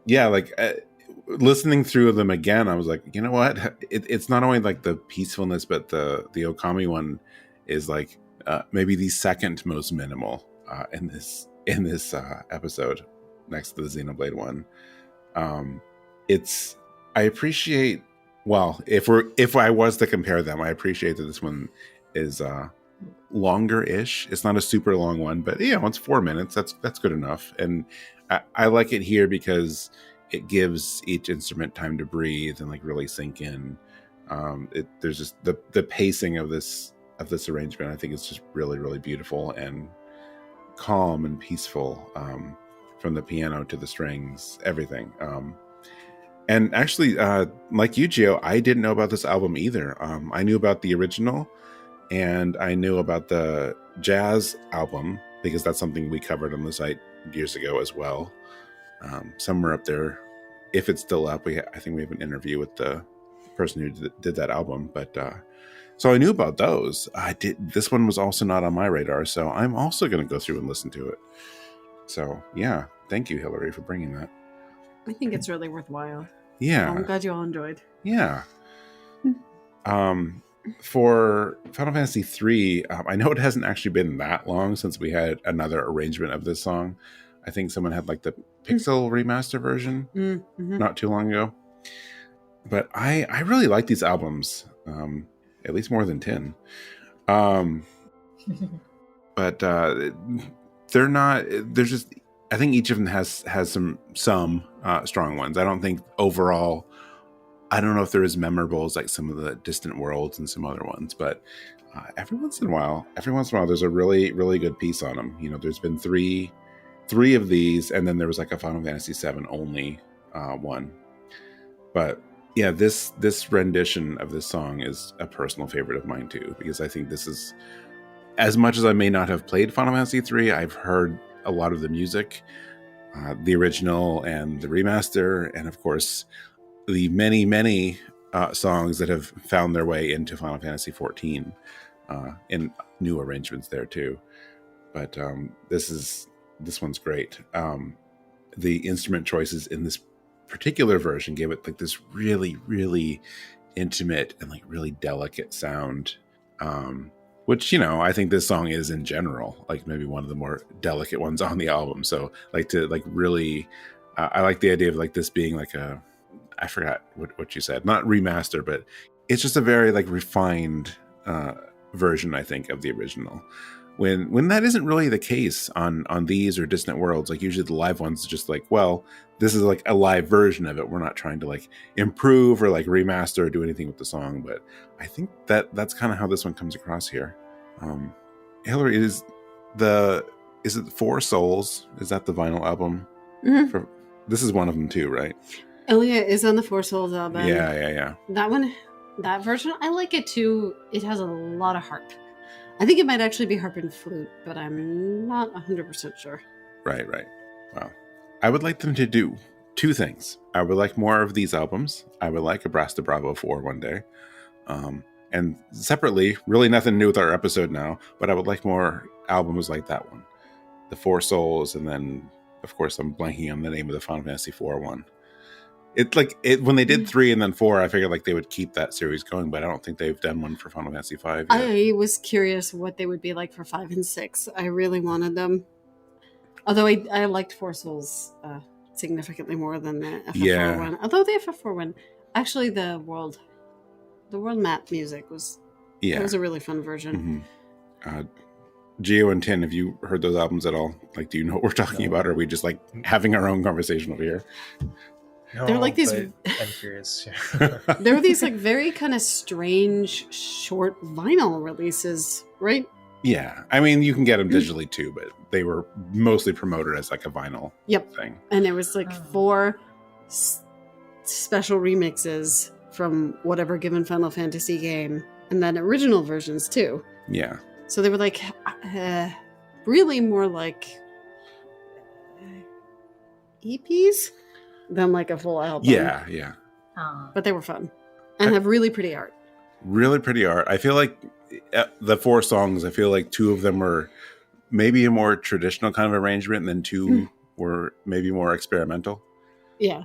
Yeah, like listening through them again, I was like, you know what? It's not only like the peacefulness, but the Okami one is like maybe the second most minimal in this episode, next to the Xenoblade one. I appreciate. Well, if I was to compare them, I appreciate that this one is longer-ish. It's not a super long one, but yeah, it's 4 minutes. That's good enough, and I like it here because it gives each instrument time to breathe and like really sink in. There's just the pacing of this arrangement. I think it's just really, really beautiful and calm and peaceful, from the piano to the strings, everything. And actually, like you, Gio, I didn't know about this album either. I knew about the original, and I knew about the jazz album because that's something we covered on the site years ago as well. Somewhere up there, if it's still up, I think we have an interview with the person who did that album. But so I knew about those. This one was also not on my radar, so I'm also going to go through and listen to it. So yeah, thank you, Hilary, for bringing that. I think it's really worthwhile. Yeah, I'm glad you all enjoyed. yeah. For Final Fantasy III, I know it hasn't actually been that long since we had another arrangement of this song. I think someone had like the Pixel remaster version not too long ago. But I really like these albums, at least more than 10. But but they're not. There's just, I think each of them has some strong ones. I don't think overall. I don't know if they're as memorable as like some of the Distant Worlds and some other ones, but every once in a while, there's a really, really good piece on them. You know, there's been three of these, and then there was like a Final Fantasy VII only one. But yeah, this rendition of this song is a personal favorite of mine too, because I think this is, as much as I may not have played Final Fantasy III, I've heard a lot of the music, the original and the remaster, and of course the many songs that have found their way into Final Fantasy XIV in new arrangements there too. But this one's great. The instrument choices in this particular version gave it like this really, really intimate and like really delicate sound, which, you know, I think this song is in general like maybe one of the more delicate ones on the album. So like to like really I like the idea of like this being like a, I forgot what you said, not remaster, but it's just a very like refined version, I think, of the original. When that isn't really the case on these or Distant Worlds. Like usually the live ones are just like, well, this is like a live version of it. We're not trying to like improve or like remaster or do anything with the song. But I think that's kind of how this one comes across here. Hilary, is it Four Souls? Is that the vinyl album? Mm-hmm. This is one of them too, right? Elia is on the Four Souls album. Yeah. That one, that version, I like it too. It has a lot of harp. I think it might actually be harp and flute, but I'm not 100% sure. Right. Well, I would like them to do two things. I would like more of these albums. I would like a Brass de Bravo 4 one day. And separately, really nothing new with our episode now, but I would like more albums like that one. The Four Souls, and then, of course, I'm blanking on the name of the Final Fantasy 4 one. It's like when they did 3 and then 4, I figured like they would keep that series going, but I don't think they've done one for Final Fantasy 5 yet. I was curious what they would be like for 5 and 6. I really wanted them. Although I liked Four Souls significantly more than the FF4 one. Although the FF4 one, actually the world map music was that was a really fun version. Mm-hmm. Geo and Tin, have you heard those albums at all? Like, do you know what we're talking about? Or are we just like having our own conversation over here? No, they're like these. I'm curious. There were these like very kind of strange short vinyl releases, right? Yeah, I mean you can get them digitally too, but they were mostly promoted as like a vinyl thing. And there was like 4 special remixes from whatever given Final Fantasy game, and then original versions too. Yeah. So they were like really more like EPs than like a full album. Yeah. But they were fun and have really pretty art. Really pretty art. I feel like the 4 songs, I feel like 2 of them were maybe a more traditional kind of arrangement, and then 2 were maybe more experimental. Yeah.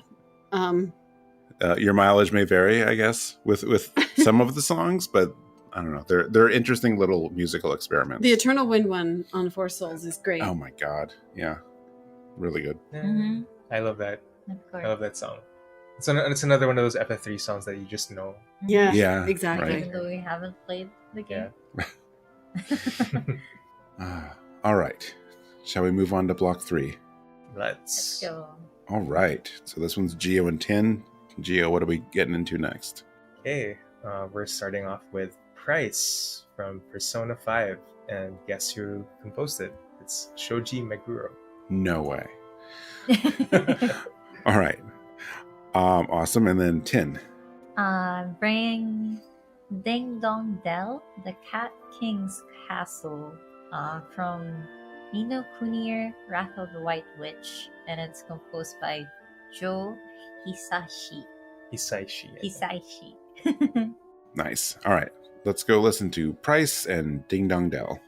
Your mileage may vary, I guess, with some of the songs, but I don't know. They're interesting little musical experiments. The Eternal Wind one on Four Souls is great. Oh my god. Yeah. Really good. Mm-hmm. I love that. Of course. I love that song. It's another one of those FF3 songs that you just know. Yeah, exactly. Right. Even though we haven't played the game. Yeah. All right. Shall we move on to block 3? Let's go. All right. So this one's Geo and Tin. Geo, what are we getting into next? Okay, we're starting off with Price from Persona 5, and guess who composed it? It's Shoji Meguro. No way. All right. Awesome. And then Tin. Bring Ding Dong Dell, the Cat King's Castle, from Ni no Kuni, Wrath of the White Witch, and it's composed by Jo Hisaishi. Hisaishi. Nice. All right. Let's go listen to Price and Ding Dong Dell.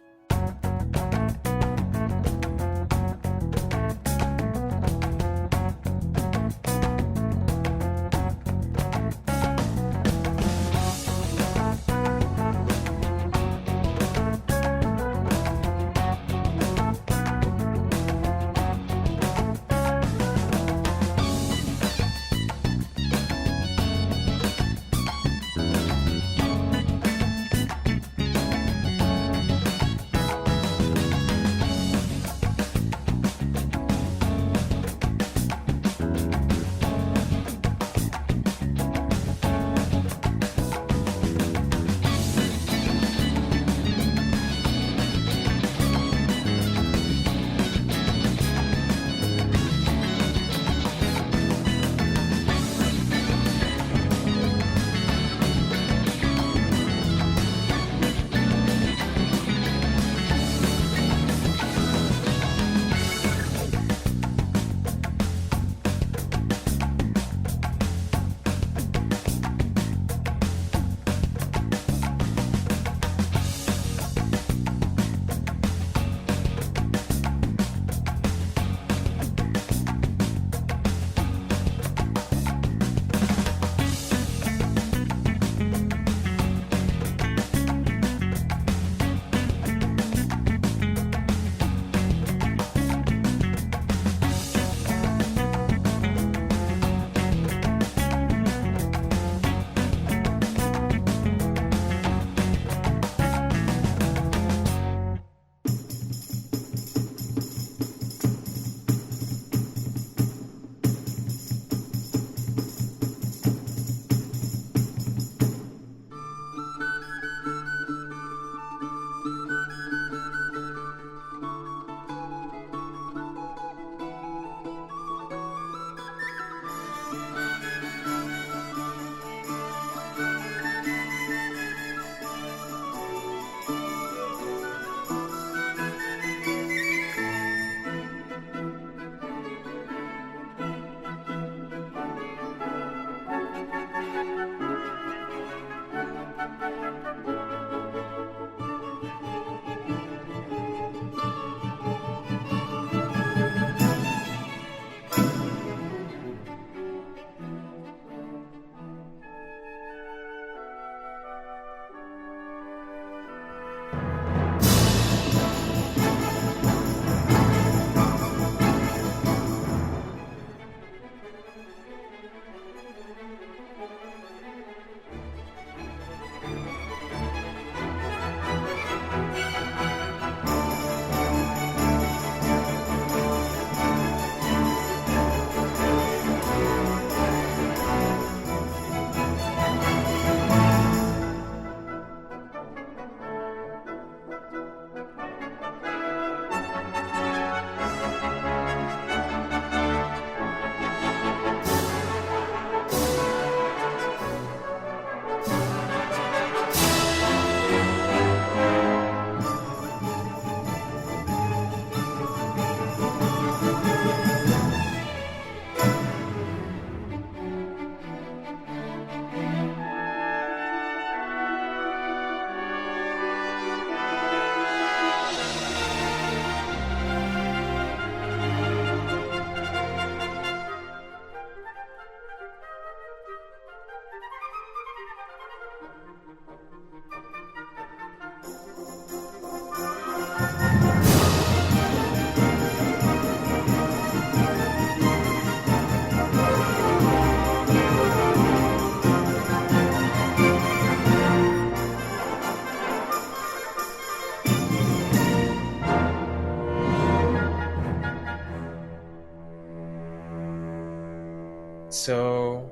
So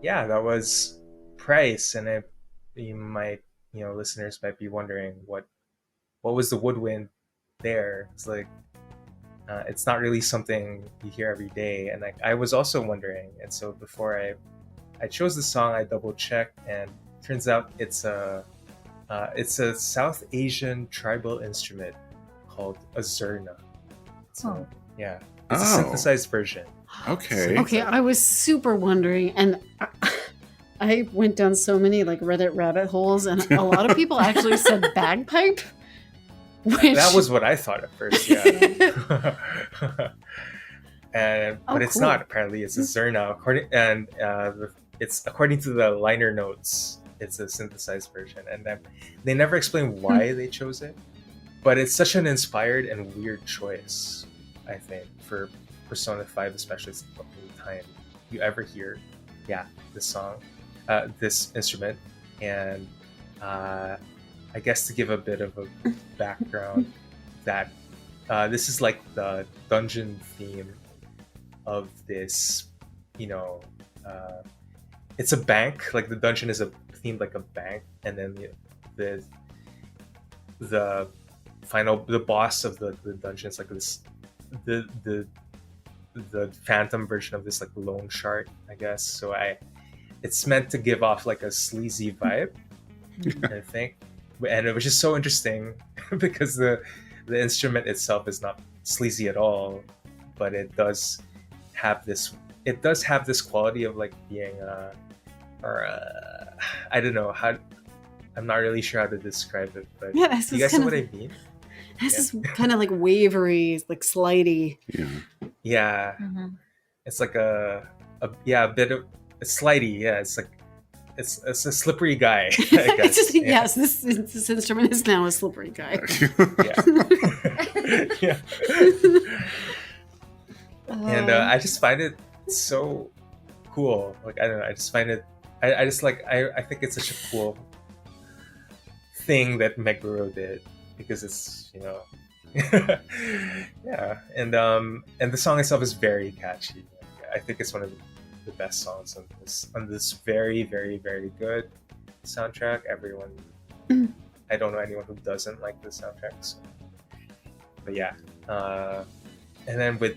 yeah, that was Price, and you might, listeners might be wondering what was the woodwind there. It's like it's not really something you hear every day, and I was also wondering. And so before I chose the song, I double checked, and turns out it's a South Asian tribal instrument called a zurna. So yeah, it's a synthesized version. Okay. Okay, I was super wondering, and I went down so many like Reddit rabbit holes, and a lot of people actually said bagpipe. That was what I thought at first, yeah. But it's cool. not. Apparently, it's a zurna. It's according to the liner notes. It's a synthesized version, and they never explain why they chose it. But it's such an inspired and weird choice, I think, for Persona 5, especially. It's the only time you ever hear, this song, this instrument, and I guess to give a bit of a background, that this is like the dungeon theme of this, it's a bank. Like the dungeon is themed like a bank, and then the boss of the dungeon is like this, the phantom version of this like loan shark, I guess. So it's meant to give off like a sleazy vibe, I think. And it was just so interesting because the instrument itself is not sleazy at all, but it does have this quality of like being I don't know how, I'm not really sure how to describe it, but Yeah, you guys know what I mean? This is kind of like wavery, like slidey. Yeah. Mm-hmm. It's like a bit of a slidey. Yeah, it's like it's a slippery guy, I guess. Yes, this instrument is now a slippery guy. Yeah. And I just find it so cool. Like I don't know, I just find it. I just like I think it's such a cool thing that Meguro did, because it's yeah, and the song itself is very catchy. I think it's one of the best songs on this very, very, very good soundtrack. Everyone, I don't know anyone who doesn't like the soundtrack. So. But yeah, and then with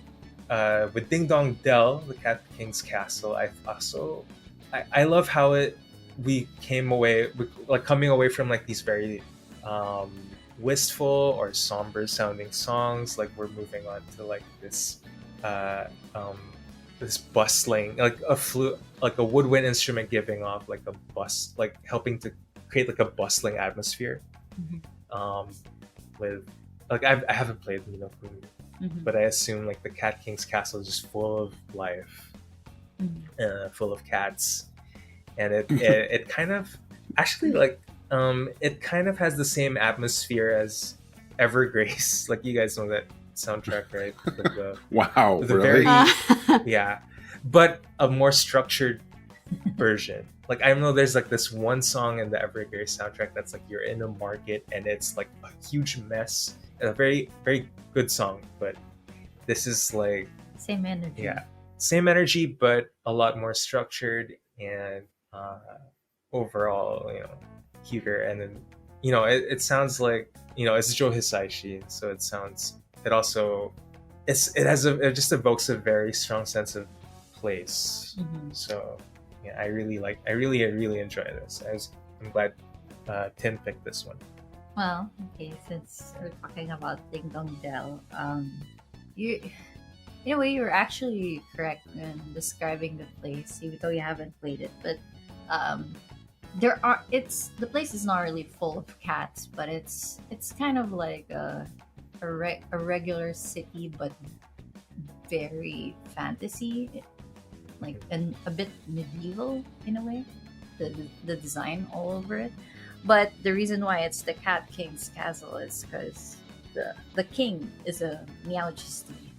Ding Dong Dell, the Cat King's Castle, I love how we came away like coming away from like these very wistful or somber sounding songs. Like we're moving on to like this this bustling, like a woodwind instrument giving off like like helping to create like a bustling atmosphere. With like I haven't played Kuni, but I assume like the Cat King's Castle is just full of life, full of cats, and it kind of actually like it kind of has the same atmosphere as Evergrace. Like you guys know that soundtrack, right? Like wow, really? Very, yeah, but a more structured version. Like I know there's like this one song in the Evergrace soundtrack that's like you're in a market and it's like a huge mess. A very, very good song, but this is like same energy. Yeah, same energy, but a lot more structured and overall, cuter. And then it sounds like it's Joe Hisaishi, so it just evokes a very strong sense of place. So yeah, I really enjoy this. I'm glad Tim picked this one. Well, okay, since we're talking about Ding Dong Dell, you in a way you're actually correct in describing the place, even though you haven't played it. But the place is not really full of cats, but it's kind of like a regular city, but very fantasy, like and a bit medieval in a way. The design all over it. But the reason why it's the Cat King's Castle is because the king is a meowgisty.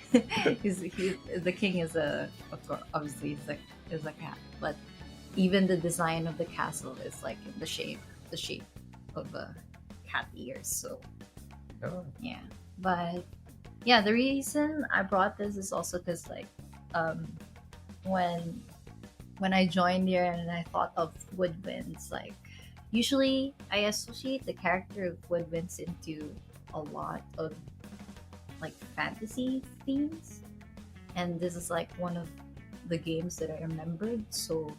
The king is of course, obviously is a cat, but even the design of the castle is like in the shape of a cat ears. So yeah, but Yeah, the reason I brought this is also because like um when I joined here and I thought of woodwinds, like usually I associate the character of woodwinds into a lot of like fantasy themes, and this is like one of the games that I remembered. So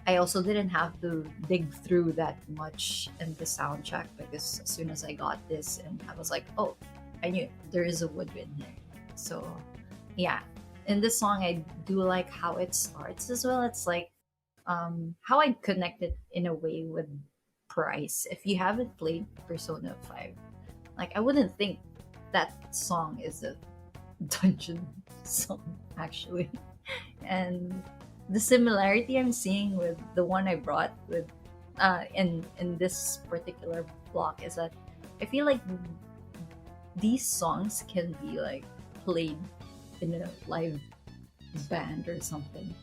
I also didn't have to dig through that much in the soundtrack, because as soon as I got this, and I was like, oh, I knew there is a woodwind there. So yeah, in this song, I do like how it starts as well. It's like how I connect it in a way with Price. If you haven't played Persona 5, like I wouldn't think that song is a dungeon song actually. And the similarity I'm seeing with the one I brought with in this particular block is that I feel like these songs can be like played in a live band or something.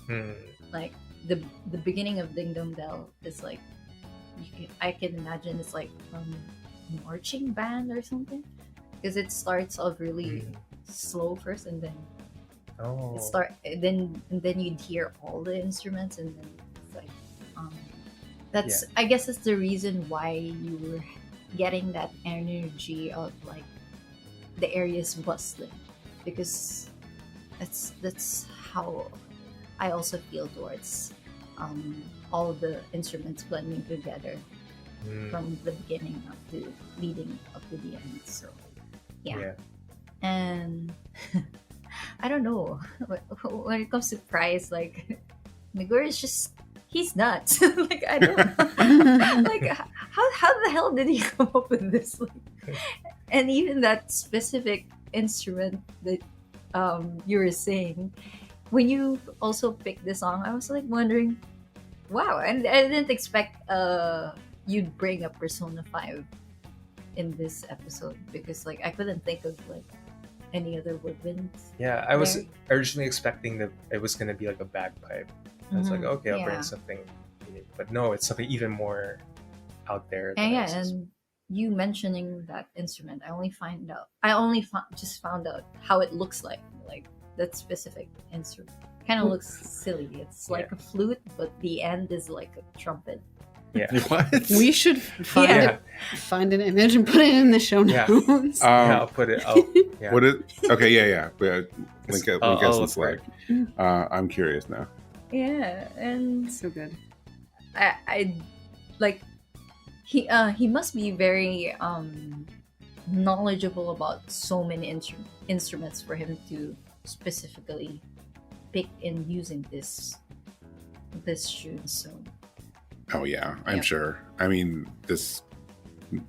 Hmm. Like the beginning of Ding Dong Dell is like I can imagine it's like marching band or something, because it starts off really slow first, and then Oh. then you'd hear all the instruments, and then it's like that's I guess that's the reason why you were getting that energy of like the area's bustling, because that's how I also feel towards all the instruments blending together from the beginning up to leading up to the end. So yeah. And I don't know, when it comes to Price, like Meguro is just he's nuts. Like I don't like how the hell did he come up with this? Like, and even that specific instrument that you were saying, when you also picked the song, I was like wondering, wow, and I didn't expect you'd bring up Persona 5 in this episode, because like I couldn't think of like any other woodwinds. Yeah, I was originally expecting that it was going to be like a bagpipe. I was like, okay, I'll bring something unique. But no, it's something even more out there. And you mentioning that instrument, I only just found out how it looks like that specific instrument. Kind of looks silly. It's like a flute, but the end is like a trumpet. Yeah. What? We should find an image and put it in the show notes. I'll put it. What is? Okay, yeah. Link us in Slack. Right. I'm curious now. Yeah, and So good. I like he must be very knowledgeable about so many instruments for him to specifically pick in using this tune. So oh yeah, I'm sure. I mean,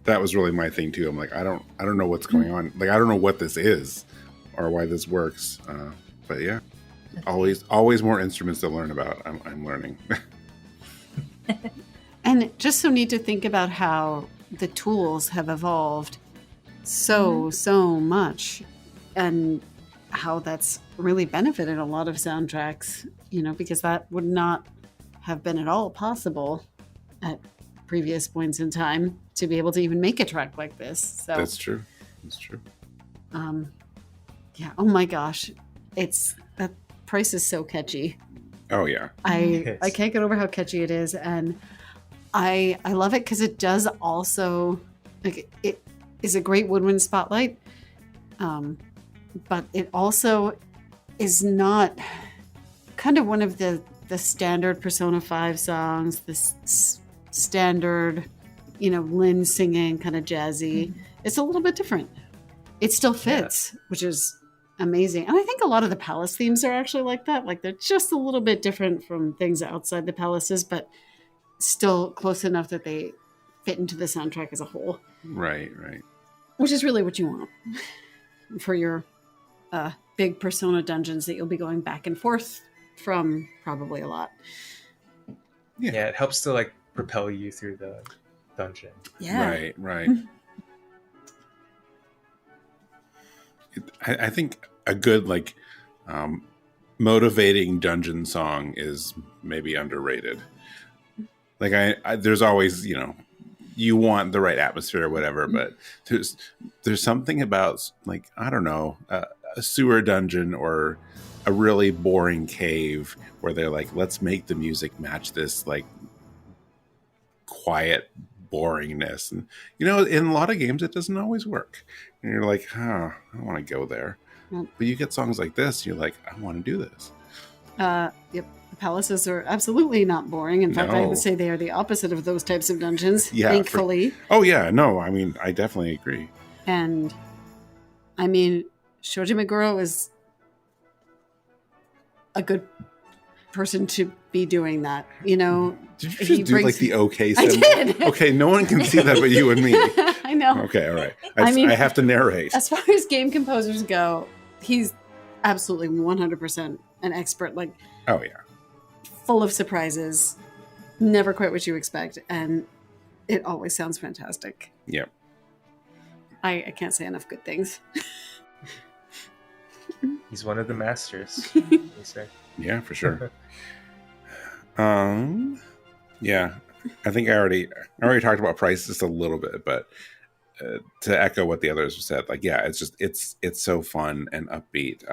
that was really my thing too. I'm like, I don't know what's going on. Like, I don't know what this is or why this works. But yeah, always more instruments to learn about. I'm learning. And just so neat to think about how the tools have evolved so much, and how that's really benefited a lot of soundtracks, because that would not have been at all possible at previous points in time to be able to even make a track like this. So That's true. Yeah. Oh my gosh. That Price is so catchy. Oh yeah. I can't get over how catchy it is, and I love it because it does also, like, it is a great woodwind spotlight, but it also is kind of one of the standard Persona 5 songs, the standard, Lynn singing, kind of jazzy. It's a little bit different. It still fits, which is amazing. And I think a lot of the palace themes are actually like that. Like, they're just a little bit different from things outside the palaces, but still close enough that they fit into the soundtrack as a whole. Right. Which is really what you want for your big Persona dungeons that you'll be going back and forth from probably a lot. Yeah, it helps to like propel you through the dungeon. Yeah. Right. I think a good motivating dungeon song is maybe underrated. Like I there's always you want the right atmosphere or whatever, but there's something about, like, I don't know, a sewer dungeon or a really boring cave where they're like, let's make the music match this like quiet boringness. And in a lot of games it doesn't always work, and you're like, I don't want to go there. But you get songs like this, you're like, I want to do this. Yep. The palaces are absolutely not boring. In fact, I would say they are the opposite of those types of dungeons, thankfully. Oh, yeah. No, I mean, I definitely agree. And, I mean, Shoji Meguro is a good person to be doing that, Did you just do like the okay symbol? I did. Okay, no one can see that but you and me. I know. Okay, all right. I have to narrate. As far as game composers go, he's absolutely 100% an expert. Like, oh, yeah. Full of surprises, never quite what you expect, and it always sounds fantastic. Yep. I can't say enough good things. He's one of the masters, you say. Yeah, for sure. Yeah, I think I already talked about price just a little bit, but to echo what the others have said, like, yeah, it's so fun and upbeat.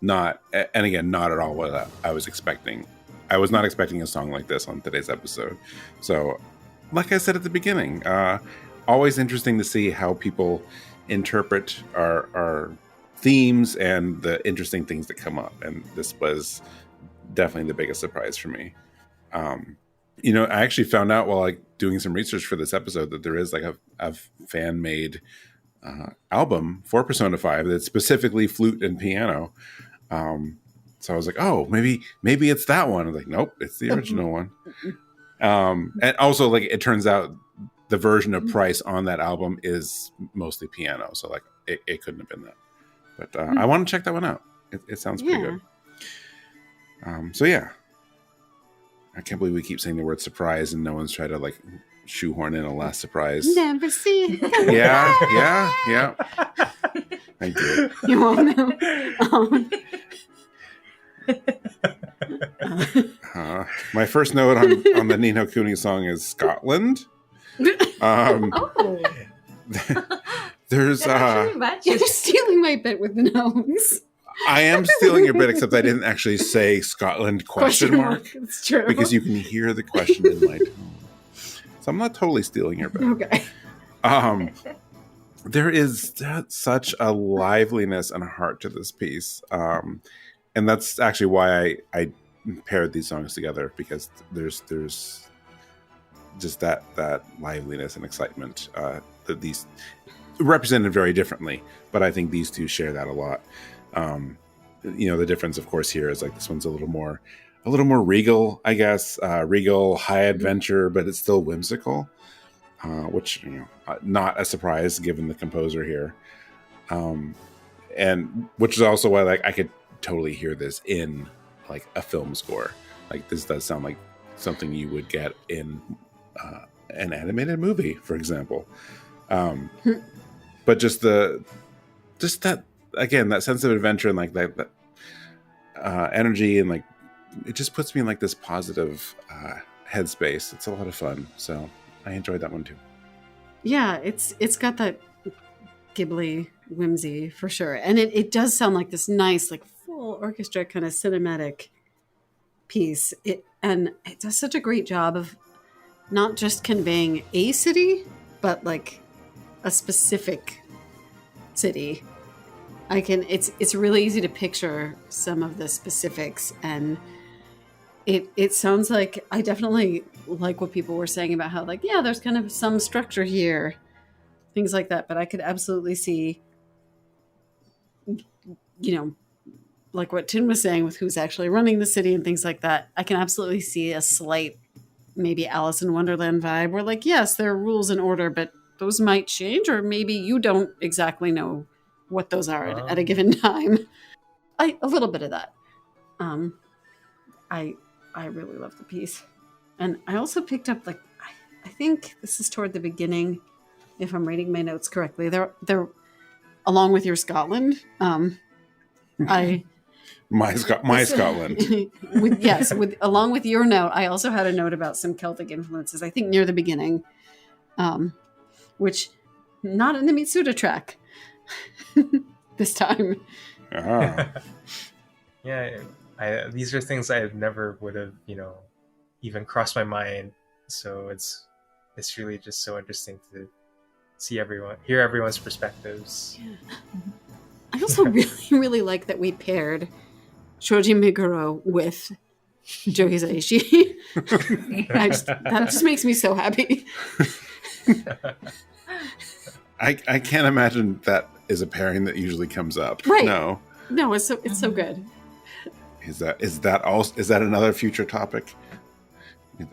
Not at all what I was expecting. I was not expecting a song like this on today's episode. So, like I said at the beginning, always interesting to see how people interpret our themes and the interesting things that come up. And this was definitely the biggest surprise for me. I actually found out while doing some research for this episode that there is like a fan-made album for Persona 5 that's specifically flute and piano. So I was like, oh, maybe it's that one. I was like, nope, it's the original one. And also, like, it turns out the version of Price on that album is mostly piano. So like it couldn't have been that. But I want to check that one out. It sounds pretty good. So yeah. I can't believe we keep saying the word surprise and no one's tried to like shoehorn in a last surprise. Never see. Yeah. I did. You all know. My first note on the Ni no Kuni song is Scotland. There's You're stealing my bit with the nose. I am stealing your bit, except I didn't actually say Scotland question mark. It's true. Because you can hear the question in my tone. So I'm not totally stealing your bit. Okay. There is such a liveliness and heart to this piece. And that's actually why I paired these songs together, because there's just that liveliness and excitement that these represented very differently. But I think these two share that a lot. The difference, of course, here is like this one's a little more regal, I guess. Regal, high adventure, but it's still whimsical, which not a surprise given the composer here, and which is also why like I could totally hear this in like a film score. Like this does sound like something you would get in an animated movie, for example. But just that. Again, that sense of adventure and like that energy, and like it just puts me in like this positive headspace. It's a lot of fun, so I enjoyed that one too. Yeah, it's got that Ghibli whimsy for sure, and it does sound like this nice, like full orchestra kind of cinematic piece. It does such a great job of not just conveying a city, but like a specific city. It's really easy to picture some of the specifics, and it sounds like, I definitely like what people were saying about how like, yeah, there's kind of some structure here, things like that, but I could absolutely see, like what Tin was saying with who's actually running the city and things like that. I can absolutely see a slight maybe Alice in Wonderland vibe where like, yes, there are rules and order, but those might change, or maybe you don't exactly know what those are at a given time. A little bit of that. I really love the piece. And I also picked up like, I think this is toward the beginning, if I'm reading my notes correctly. They're along with your Scotland. My Scotland. Along with your note, I also had a note about some Celtic influences. I think near the beginning, which not in the Mitsuda track this time. Ah. Yeah, these are things I never would have, even crossed my mind. So it's really just so interesting to hear everyone's perspectives. Yeah. I also really, really like that we paired Shoji Meguro with Joe Hisaishi. That just makes me so happy. I can't imagine that is a pairing that usually comes up. Right. No, it's so good. Is that another future topic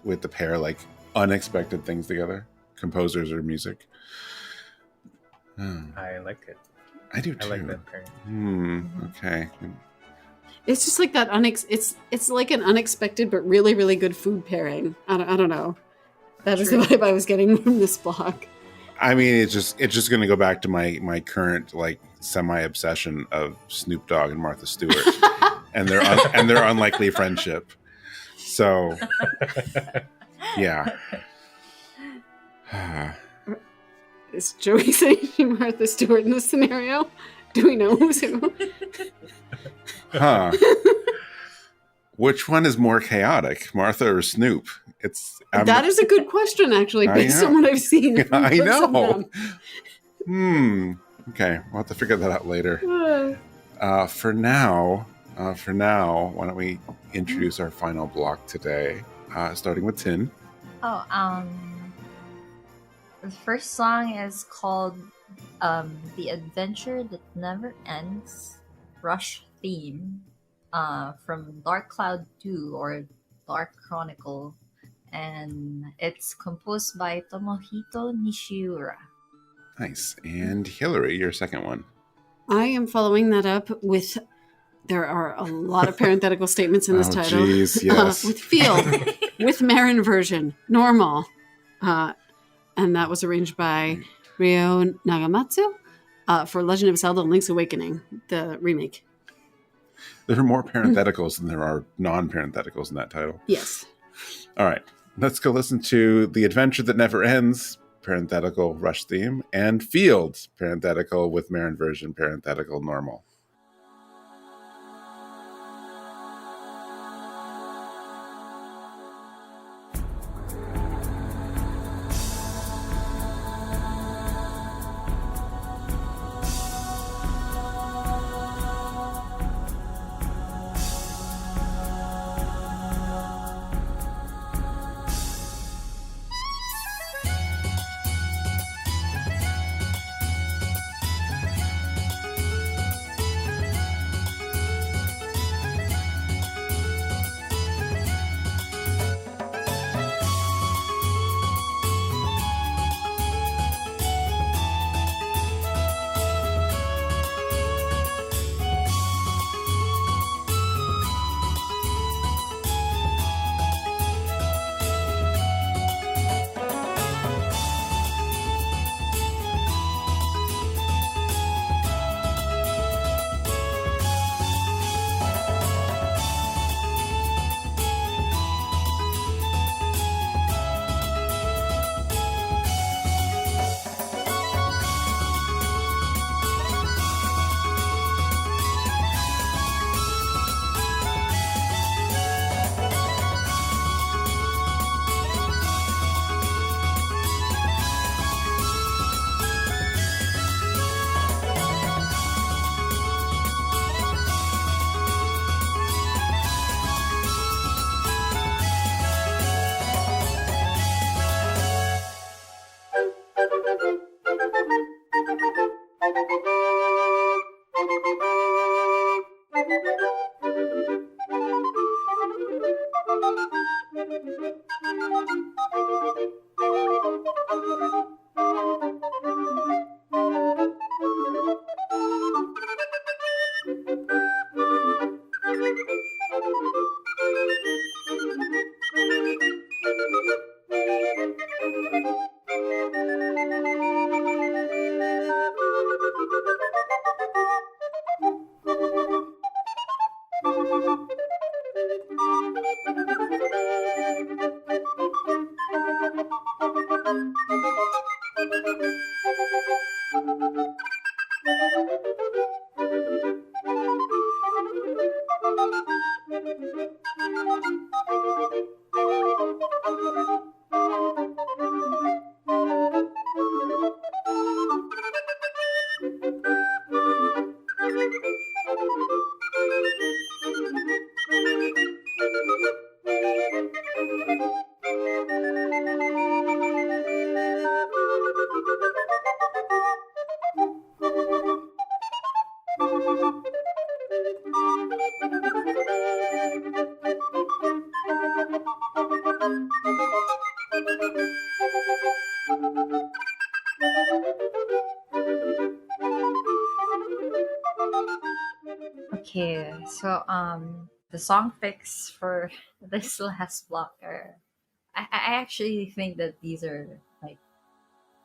with the pair, like unexpected things together, composers or music? I like it. I do too. I like that pairing. Okay. It's just like that. It's like an unexpected but really, really good food pairing. I don't know. That was the vibe I was getting from this block. I mean, it's just going to go back to my current like semi obsession of Snoop Dogg and Martha Stewart and their unlikely friendship. So, yeah. Is Joey saying Martha Stewart in this scenario? Do we know who's who? Huh. Which one is more chaotic, Martha or Snoop? That is a good question, actually, based on what I've seen. I know. Okay, we'll have to figure that out later. For now, why don't we introduce our final block today, starting with Tin. The first song is called The Adventure That Never Ends, Rush Theme, from Dark Cloud 2 or Dark Chronicle, and it's composed by Tomohito Nishiura. Nice. And Hilary, your second one. I am following that up with, there are a lot of parenthetical statements in this title. Geez, yes. With Field, with Marin version, normal. And that was arranged by Ryo Nagamatsu for Legend of Zelda Link's Awakening, the remake. There are more parentheticals than there are non-parentheticals in that title. Yes. All right. Let's go listen to The Adventure That Never Ends, parenthetical Rush theme, and Field, parenthetical with Marin version, parenthetical normal. Okay, so the song picks for this last block are I actually think that these are like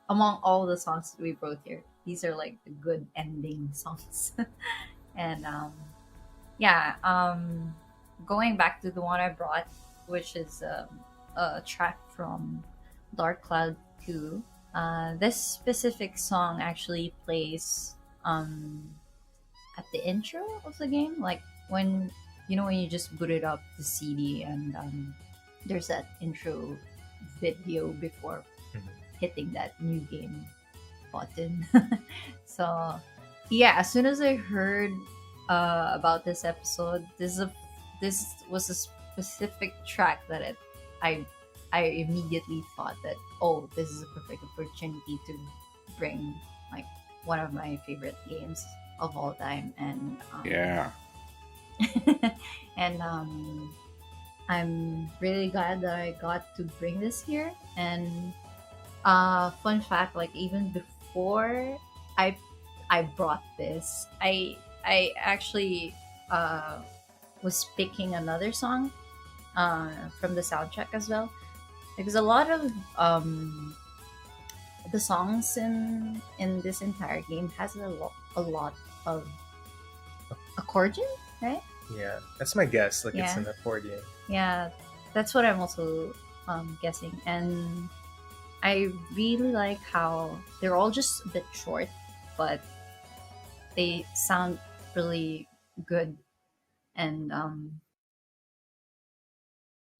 among all the songs that we wrote here, these are like the good ending songs. And yeah, going back to the one I brought, which is a track from Dark Cloud 2. This specific song actually plays at the intro of the game, like when when you just boot it up the CD and there's that intro video before hitting that new game button. So yeah, as soon as I heard about this episode, this was a specific track that I immediately thought that, oh, this is a perfect opportunity to bring like one of my favorite games of all time. And Yeah. and I'm really glad that I got to bring this here. And fun fact, like even before I brought this, I actually was picking another song from the soundtrack as well, because a lot of the songs in this entire game has a lot of accordion, right? Yeah, that's my guess. Like it's Yeah. an accordion. Yeah, that's what I'm also guessing. And I really like how they're all just a bit short, but they sound really good. And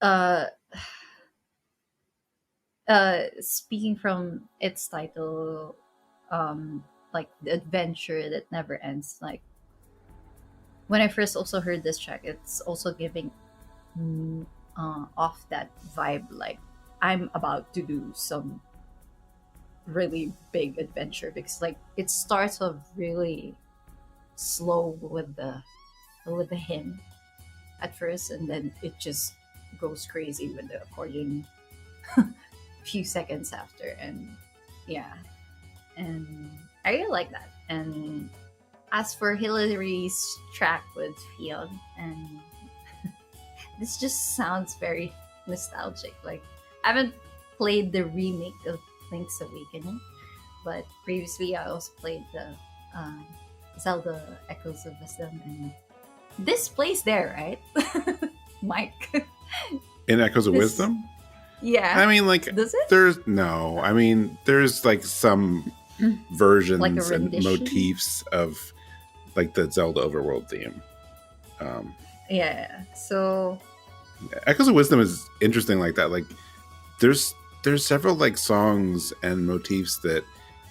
uh speaking from its title, like the adventure that never ends, like when I first also heard this track, it's also giving off that vibe, like I'm about to do some really big adventure, because like it starts off really slow with the hymn at first, and then it just goes crazy with the accordion few seconds after. And yeah, and I really like that. And as for Hilary's track with Fion, and this just sounds very nostalgic. Like I haven't played the remake of Link's Awakening, but previously I also played the Zelda Echoes of Wisdom, and this plays there, right? Mike. In Echoes of This- Wisdom? Yeah. I mean, like, Does it? there's like some versions Like a and rendition? motifs of like the Zelda overworld theme. Yeah. So Echoes of Wisdom is interesting like that. Like there's several like songs and motifs that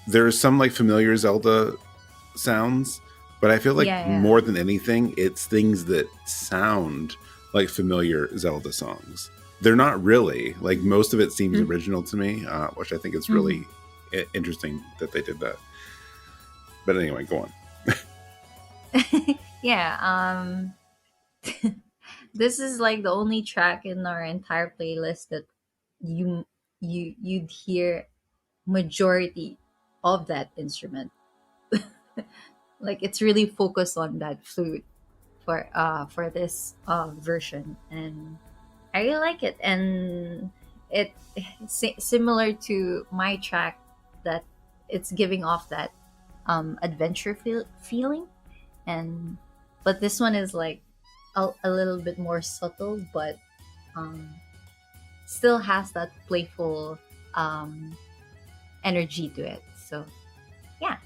there's some like familiar Zelda sounds, but I feel like Yeah, yeah. more than anything, it's things that sound like familiar Zelda songs. They're not really. Like most of it seems original to me, which I think is really interesting that they did that. But anyway, go on. yeah, this is like the only track in our entire playlist that you'd hear majority of that instrument. Like it's really focused on that flute for this version, and I really like it. And it similar to my track, that it's giving off that adventure feeling. And but this one is like a little bit more subtle, but still has that playful energy to it. So yeah,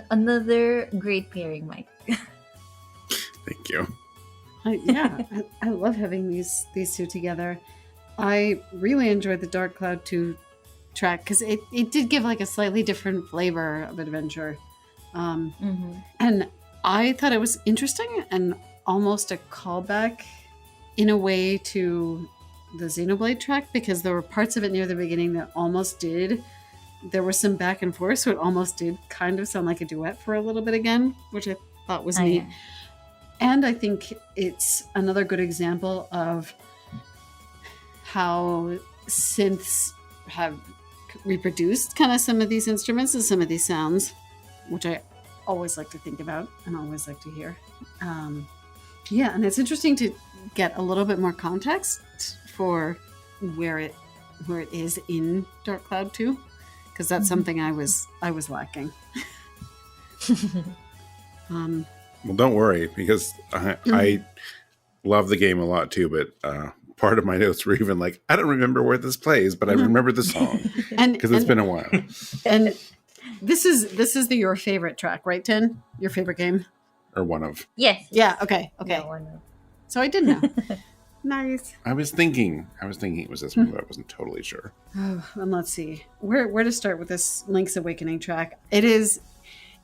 another great pairing, Mike. Thank you. I love having these two together. I really enjoyed the Dark Cloud 2 track because it did give like a slightly different flavor of adventure. And I thought it was interesting and almost a callback in a way to the Xenoblade track, because there were parts of it near the beginning that almost did there was some back and forth, so it almost did kind of sound like a duet for a little bit again, which I thought was neat. Yeah. And I think it's another good example of how synths have reproduced kind of some of these instruments and some of these sounds, which I always like to think about and always like to hear. Yeah, and it's interesting to get a little bit more context for where it is in Dark Cloud 2, because that's something I was lacking. Well, don't worry, because I love the game a lot too, but part of my notes were even like, I don't remember where this plays, but I remember the song because it's been a while. And this is your favorite track, right, Tin? Your favorite game? Or one of. Yes. Yeah, okay. Yeah, one of. So I did know. Nice. I was thinking it was this one, but I wasn't totally sure. Oh, and let's see. Where to start with this Link's Awakening track? It is,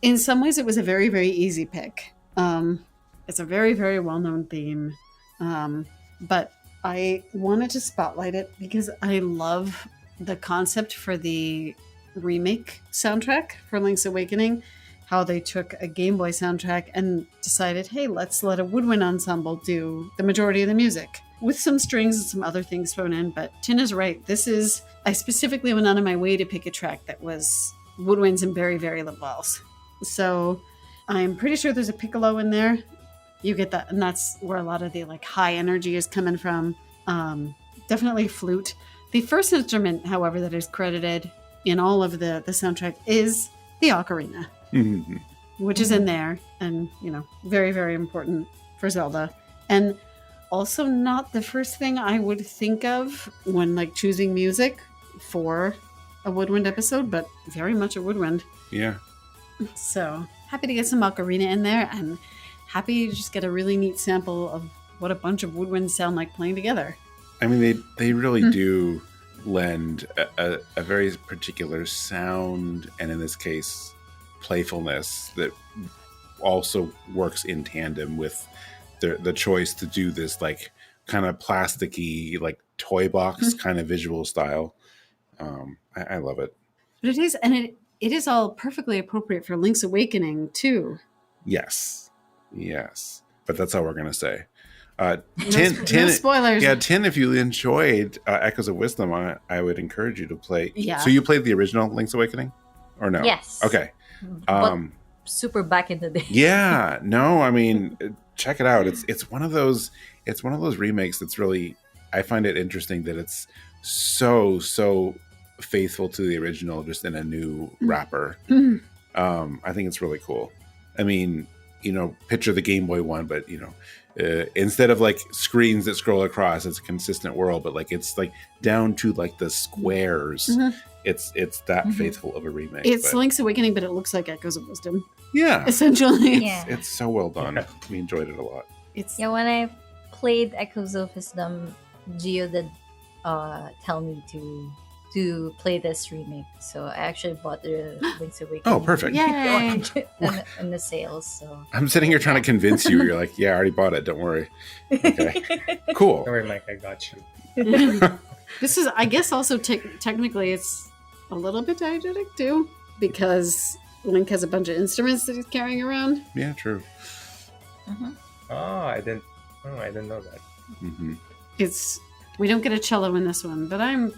in some ways, it was a very, very easy pick. It's a very, very well-known theme. But I wanted to spotlight it because I love the concept for the remake soundtrack for Link's Awakening. How they took a Game Boy soundtrack and decided, hey, let's let a woodwind ensemble do the majority of the music with some strings and some other things thrown in. But Tin is right. I specifically went out of my way to pick a track that was woodwinds and very, very little else. So I'm pretty sure there's a piccolo in there. You get that, and that's where a lot of the like high energy is coming from. Definitely flute. The first instrument, however, that is credited in all of the soundtrack is the ocarina, which is in there, and very, very important for Zelda, and also not the first thing I would think of when like choosing music for a woodwind episode, but very much a woodwind. Yeah. So happy to get some ocarina in there, and happy to just get a really neat sample of what a bunch of woodwinds sound like playing together. I mean, they really do lend a very particular sound, and in this case, playfulness that also works in tandem with the choice to do this like kind of plasticky, like toy box kind of visual style. I love it. But it is, and it is all perfectly appropriate for Link's Awakening too. Yes. But that's all we're gonna say. No 10 spoilers. Yeah, 10. If you enjoyed Echoes of Wisdom, I would encourage you to play. Yeah. So you played the original Link's Awakening, or no? Yes. Okay. But super back in the day. Yeah. No. I mean, check it out. It's one of those. It's one of those remakes that's really. I find it interesting that it's so faithful to the original, just in a new wrapper. I think it's really cool. I mean, picture the Game Boy one, but instead of like screens that scroll across, it's a consistent world, but like it's like down to like the squares. It's that faithful of a remake. It's Link's Awakening, but it looks like Echoes of Wisdom. Yeah, Essentially. Yeah. it's so well done. Yeah. We enjoyed it a lot. Yeah, when I played Echoes of Wisdom, Gio did tell me to play this remake, so I actually bought the Link's Awakening. Oh, perfect. Yay! in the sales. So I'm sitting here trying to convince you. You're like, yeah, I already bought it. Don't worry. Okay, cool. Don't worry, Mike, I got you. This is, I guess, also technically it's a little bit diegetic too, because Link has a bunch of instruments that he's carrying around. Yeah, true. Oh, I didn't know that. We don't get a cello in this one, but I'm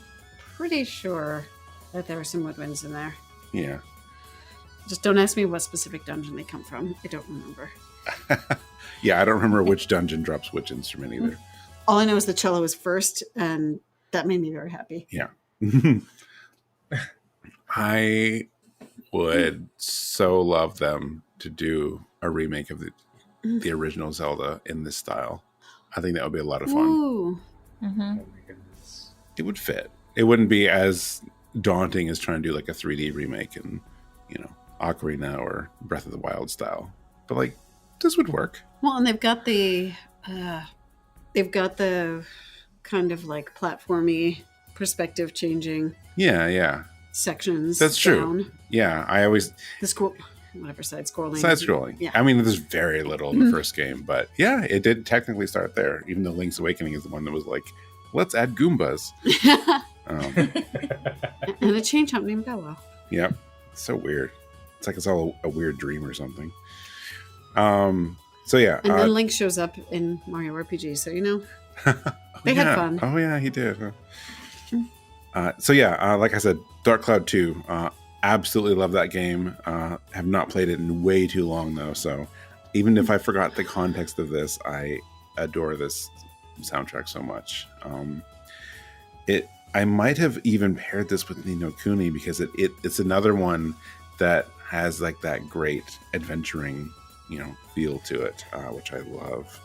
pretty sure that there are some woodwinds in there. Yeah. Just don't ask me what specific dungeon they come from. I don't remember. Yeah, I don't remember which dungeon drops which instrument either. All I know is the cello is first, and that made me very happy. Yeah. I would so love them to do a remake of the original Zelda in this style. I think that would be a lot of fun. Ooh. Oh my goodness. It would fit. It wouldn't be as daunting as trying to do like a 3D remake in, Ocarina or Breath of the Wild style. But like, this would work. Well, and they've got the kind of like platformy perspective changing. Yeah. Sections. That's true. Down. Yeah, I always Side scrolling. side scrolling. Yeah. I mean, there's very little in the first game, but yeah, it did technically start there. Even though Link's Awakening is the one that was like, let's add Goombas. And a chain chomp named Bow Wow. Yep. So weird. It's like it's all a weird dream or something. So yeah. And then Link shows up in Mario RPG, so they had fun. Oh yeah, he did. So yeah, like I said, Dark Cloud 2. Absolutely love that game. Have not played it in way too long though, so even if I forgot the context of this, I adore this soundtrack so much. I might have even paired this with Ni no Kuni because it's another one that has like that great adventuring, feel to it, which I love.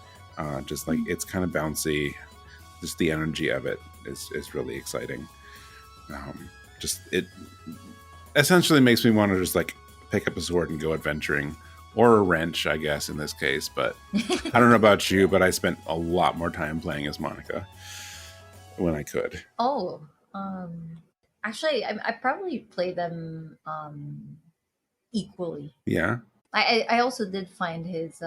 Just like it's kind of bouncy, just the energy of it is really exciting. Just it essentially makes me want to just like pick up a sword and go adventuring, or a wrench, I guess in this case. But I don't know about you, but I spent a lot more time playing as Monica when I could. Oh, actually, I probably play them equally. Yeah. I also did find his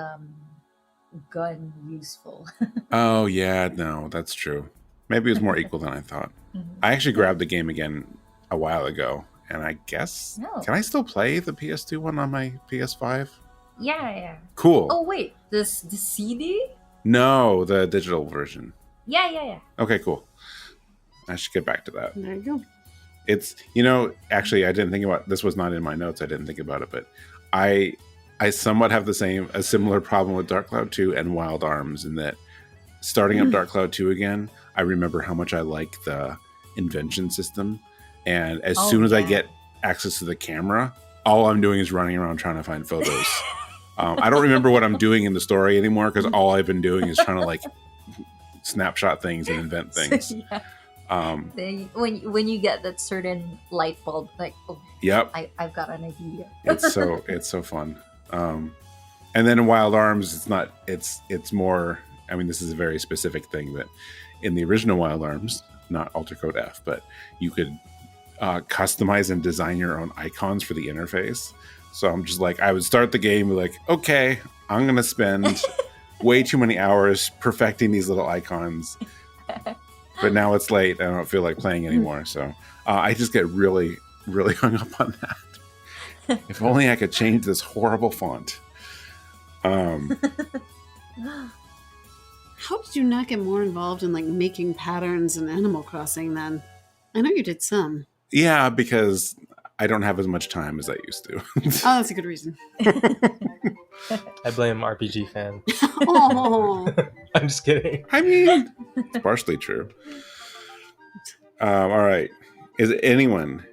gun useful. Oh yeah, no, that's true. Maybe it was more equal than I thought. Mm-hmm. I actually grabbed the game again a while ago, and I guess can I still play the PS2 one on my PS5? Yeah. Cool. Oh wait, the CD? No, the digital version. Yeah. Okay, cool. I should get back to that. There you go. It's actually I didn't think about this. Was not in my notes. I didn't think about it, but I somewhat have a similar problem with Dark Cloud 2 and Wild Arms in that starting up Dark Cloud 2 again, I remember how much I like the invention system, and as soon as I get access to the camera, all I'm doing is running around trying to find photos. I don't remember what I'm doing in the story anymore because all I've been doing is trying to like snapshot things and invent things. When you get that certain light bulb, like, yep, I've got an idea. it's so fun. And then in Wild Arms, it's more. I mean, this is a very specific thing that in the original Wild Arms, not Alter Code F, but you could customize and design your own icons for the interface. So I'm just like, I would start the game like, okay, I'm going to spend way too many hours perfecting these little icons. But now it's late. I don't feel like playing anymore. So I just get really, really hung up on that. If only I could change this horrible font. How did you not get more involved in like making patterns in Animal Crossing then? I know you did some. Yeah, because I don't have as much time as I used to. Oh, that's a good reason. I blame RPG fan. Oh, I'm just kidding. I mean, it's partially true. All right. Is anyone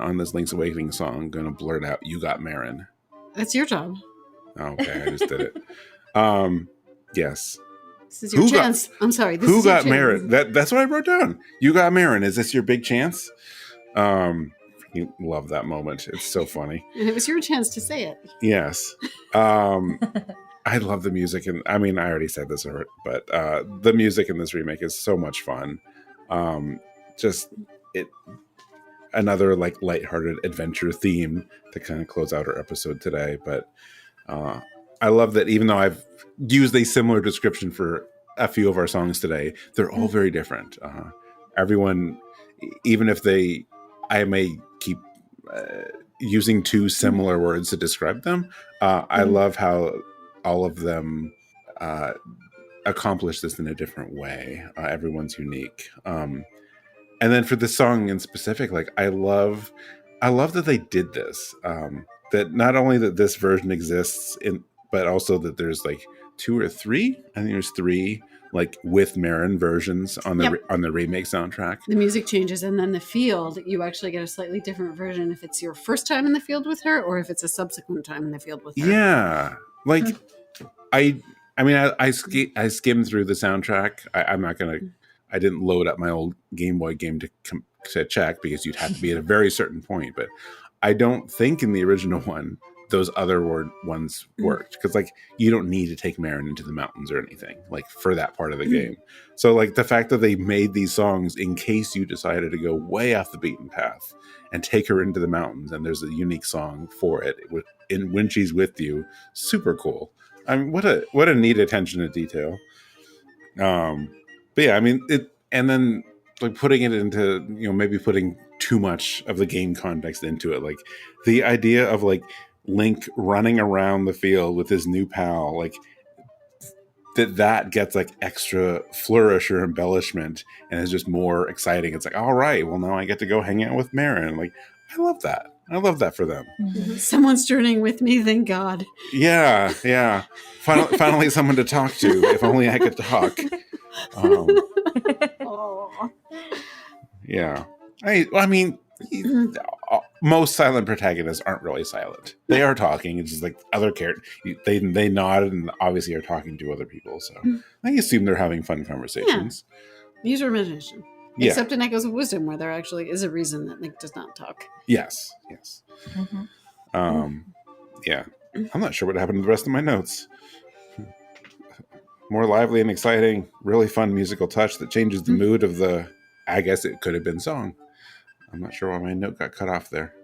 on this Link's Awakening song going to blurt out, "You got Marin"? that's your job. Okay, I just did it. Yes. This is your chance. I'm sorry. This Who is your got chance. Marin? That's what I wrote down. You got Marin. Is this your big chance? You love that moment. It's so funny. And it was your chance to say it. Yes. I love the music. And I mean, I already said this, but the music in this remake is so much fun. Another like lighthearted adventure theme to kind of close out our episode today. But I love that even though I've used a similar description for a few of our songs today, they're all very different. Everyone, even if I may keep using two similar words to describe them, I love how all of them accomplish this in a different way. Everyone's unique. And then for this song in specific, like I love that they did this. That not only that this version exists but also that there's like 2 or 3. I think there's 3 like with Marin versions on the remake soundtrack. The music changes, and then the field, you actually get a slightly different version if it's your first time in the field with her or if it's a subsequent time in the field with her. Yeah, like I skimmed through the soundtrack. I didn't load up my old Game Boy game to check because you'd have to be at a very certain point. But I don't think in the original one those other ones worked because like you don't need to take Marin into the mountains or anything like for that part of the game. So like the fact that they made these songs in case you decided to go way off the beaten path and take her into the mountains, and there's a unique song for it when she's with you, super cool. I mean, what a neat attention to detail. But yeah, I mean it, and then like putting it into, maybe putting too much of the game context into it. Like the idea of like Link running around the field with his new pal, like that gets like extra flourish or embellishment and is just more exciting. It's like, all right, well now I get to go hang out with Marin. Like, I love that. I love that for them. Someone's journeying with me, thank God. Yeah. Finally someone to talk to. If only I could talk. Yeah. I mean, most silent protagonists aren't really silent. They are talking. It's just like other characters. They nod and obviously are talking to other people. So I assume they're having fun conversations. Yeah. Use your imagination. Yeah. Except in Echoes of Wisdom, where there actually is a reason that Link does not talk. Yes. Yeah. I'm not sure what happened to the rest of my notes. More lively and exciting, really fun musical touch that changes the mood of the, I guess it could have been song. I'm not sure why my note got cut off there.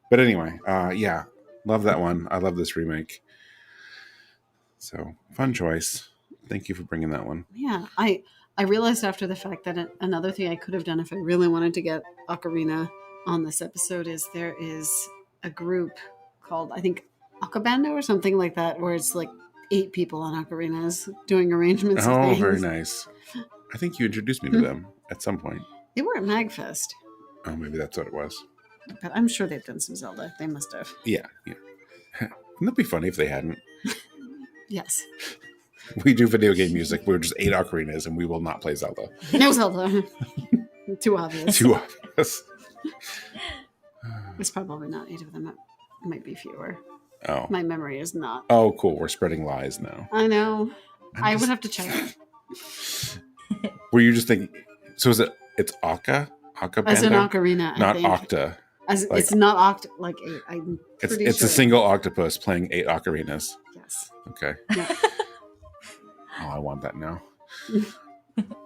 But anyway, yeah, love that one. I love this remake. So, fun choice. Thank you for bringing that one. Yeah, I realized after the fact that another thing I could have done if I really wanted to get Ocarina on this episode is there is a group called, I think, Akabando or something like that, where it's like 8 people on ocarinas doing arrangements of things. Very nice. I think you introduced me to them at some point. They were at MagFest. Oh, maybe that's what it was. But I'm sure they've done some Zelda. They must have. Yeah. Wouldn't that be funny if they hadn't? Yes. We do video game music. We're just 8 ocarinas and we will not play Zelda. No Zelda. Too obvious. Too obvious. It's probably not 8 of them. It might be fewer. Oh. My memory is not. Oh, cool. We're spreading lies now. I know. I would have to check. Were you just thinking? So is it? It's Aka? Aka As an Banda? Ocarina, Not I think. Octa. It's not Oct like 8. I'm pretty It's sure. a single octopus playing 8 ocarinas. Yes. Okay. Yeah. Oh, I want that now.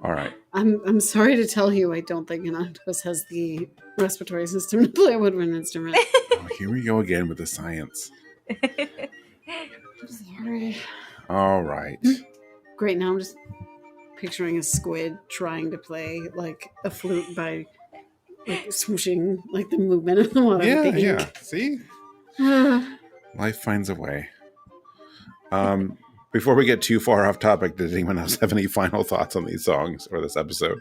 All right. I'm sorry to tell you, I don't think an octopus has the respiratory system to play a woodwind instrument. Oh, here we go again with the science. I'm sorry. All right. Great. Now I'm just picturing a squid trying to play like a flute by like swooshing like the movement of the water. Yeah. See? Life finds a way. Before we get too far off topic, did anyone else have any final thoughts on these songs or this episode?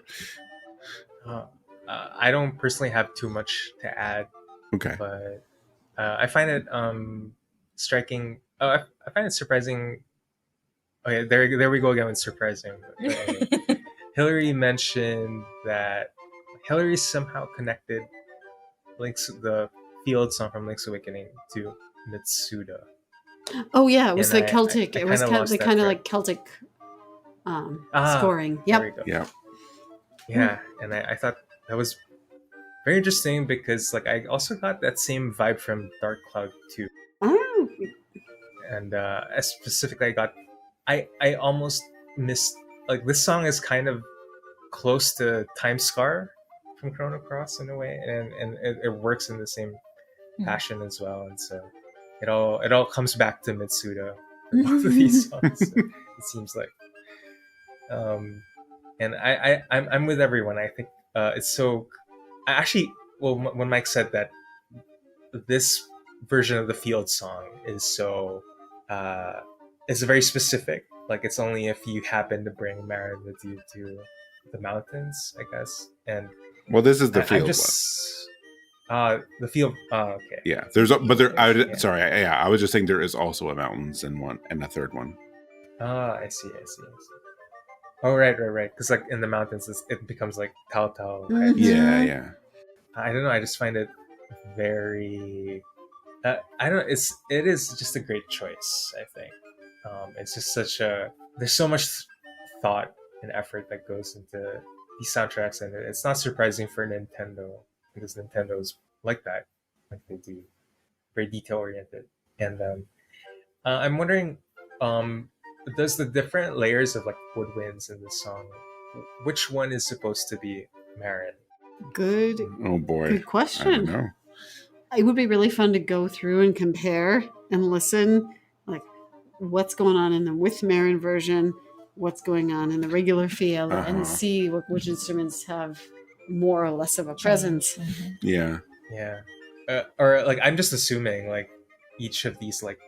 I don't personally have too much to add. Okay. But I find it striking. I find it surprising. Okay, there we go again with surprising. Hilary mentioned that Hilary somehow connected the field song from Link's Awakening to Mitsuda. Oh yeah, it was And the Celtic. I It was kinda lost that kind of thread. like Celtic scoring. There we Yep. go. Yeah. Yeah, and I thought that was very interesting because like I also got that same vibe from Dark Cloud 2. Oh. And specifically I almost missed, like, this song is kind of close to Time Scar from Chrono Cross in a way, and it works in the same passion as well, and so it all comes back to Mitsuda for both of these songs. It seems like, and I'm with everyone. I think it's so. I actually, well, when Mike said that this version of the field song is so it's very specific. Like, it's only if you happen to bring Marin with you to the mountains, I guess. And Well, this is the I'm field just the field. Okay. one. Yeah. Sorry. I was just saying there is also a mountains and a third one. I see. Oh, right. Because like in the mountains, it becomes like Tao. Mhm. Yeah. I don't know. I just find it very. I don't know. It is just a great choice. I think it's just there's so much thought and effort that goes into these soundtracks, and it's not surprising for Nintendo because Nintendo's like that, like they do, very detail oriented. And I'm wondering, does the different layers of like woodwinds in this song, which one is supposed to be Marin? Good. Oh boy. Good I don't question. know. It would be really fun to go through and compare and listen, like what's going on in the with Marin version, what's going on in the regular field, and see which instruments have more or less of a presence. Mhm. Yeah. Yeah. Or like I'm just assuming like each of these like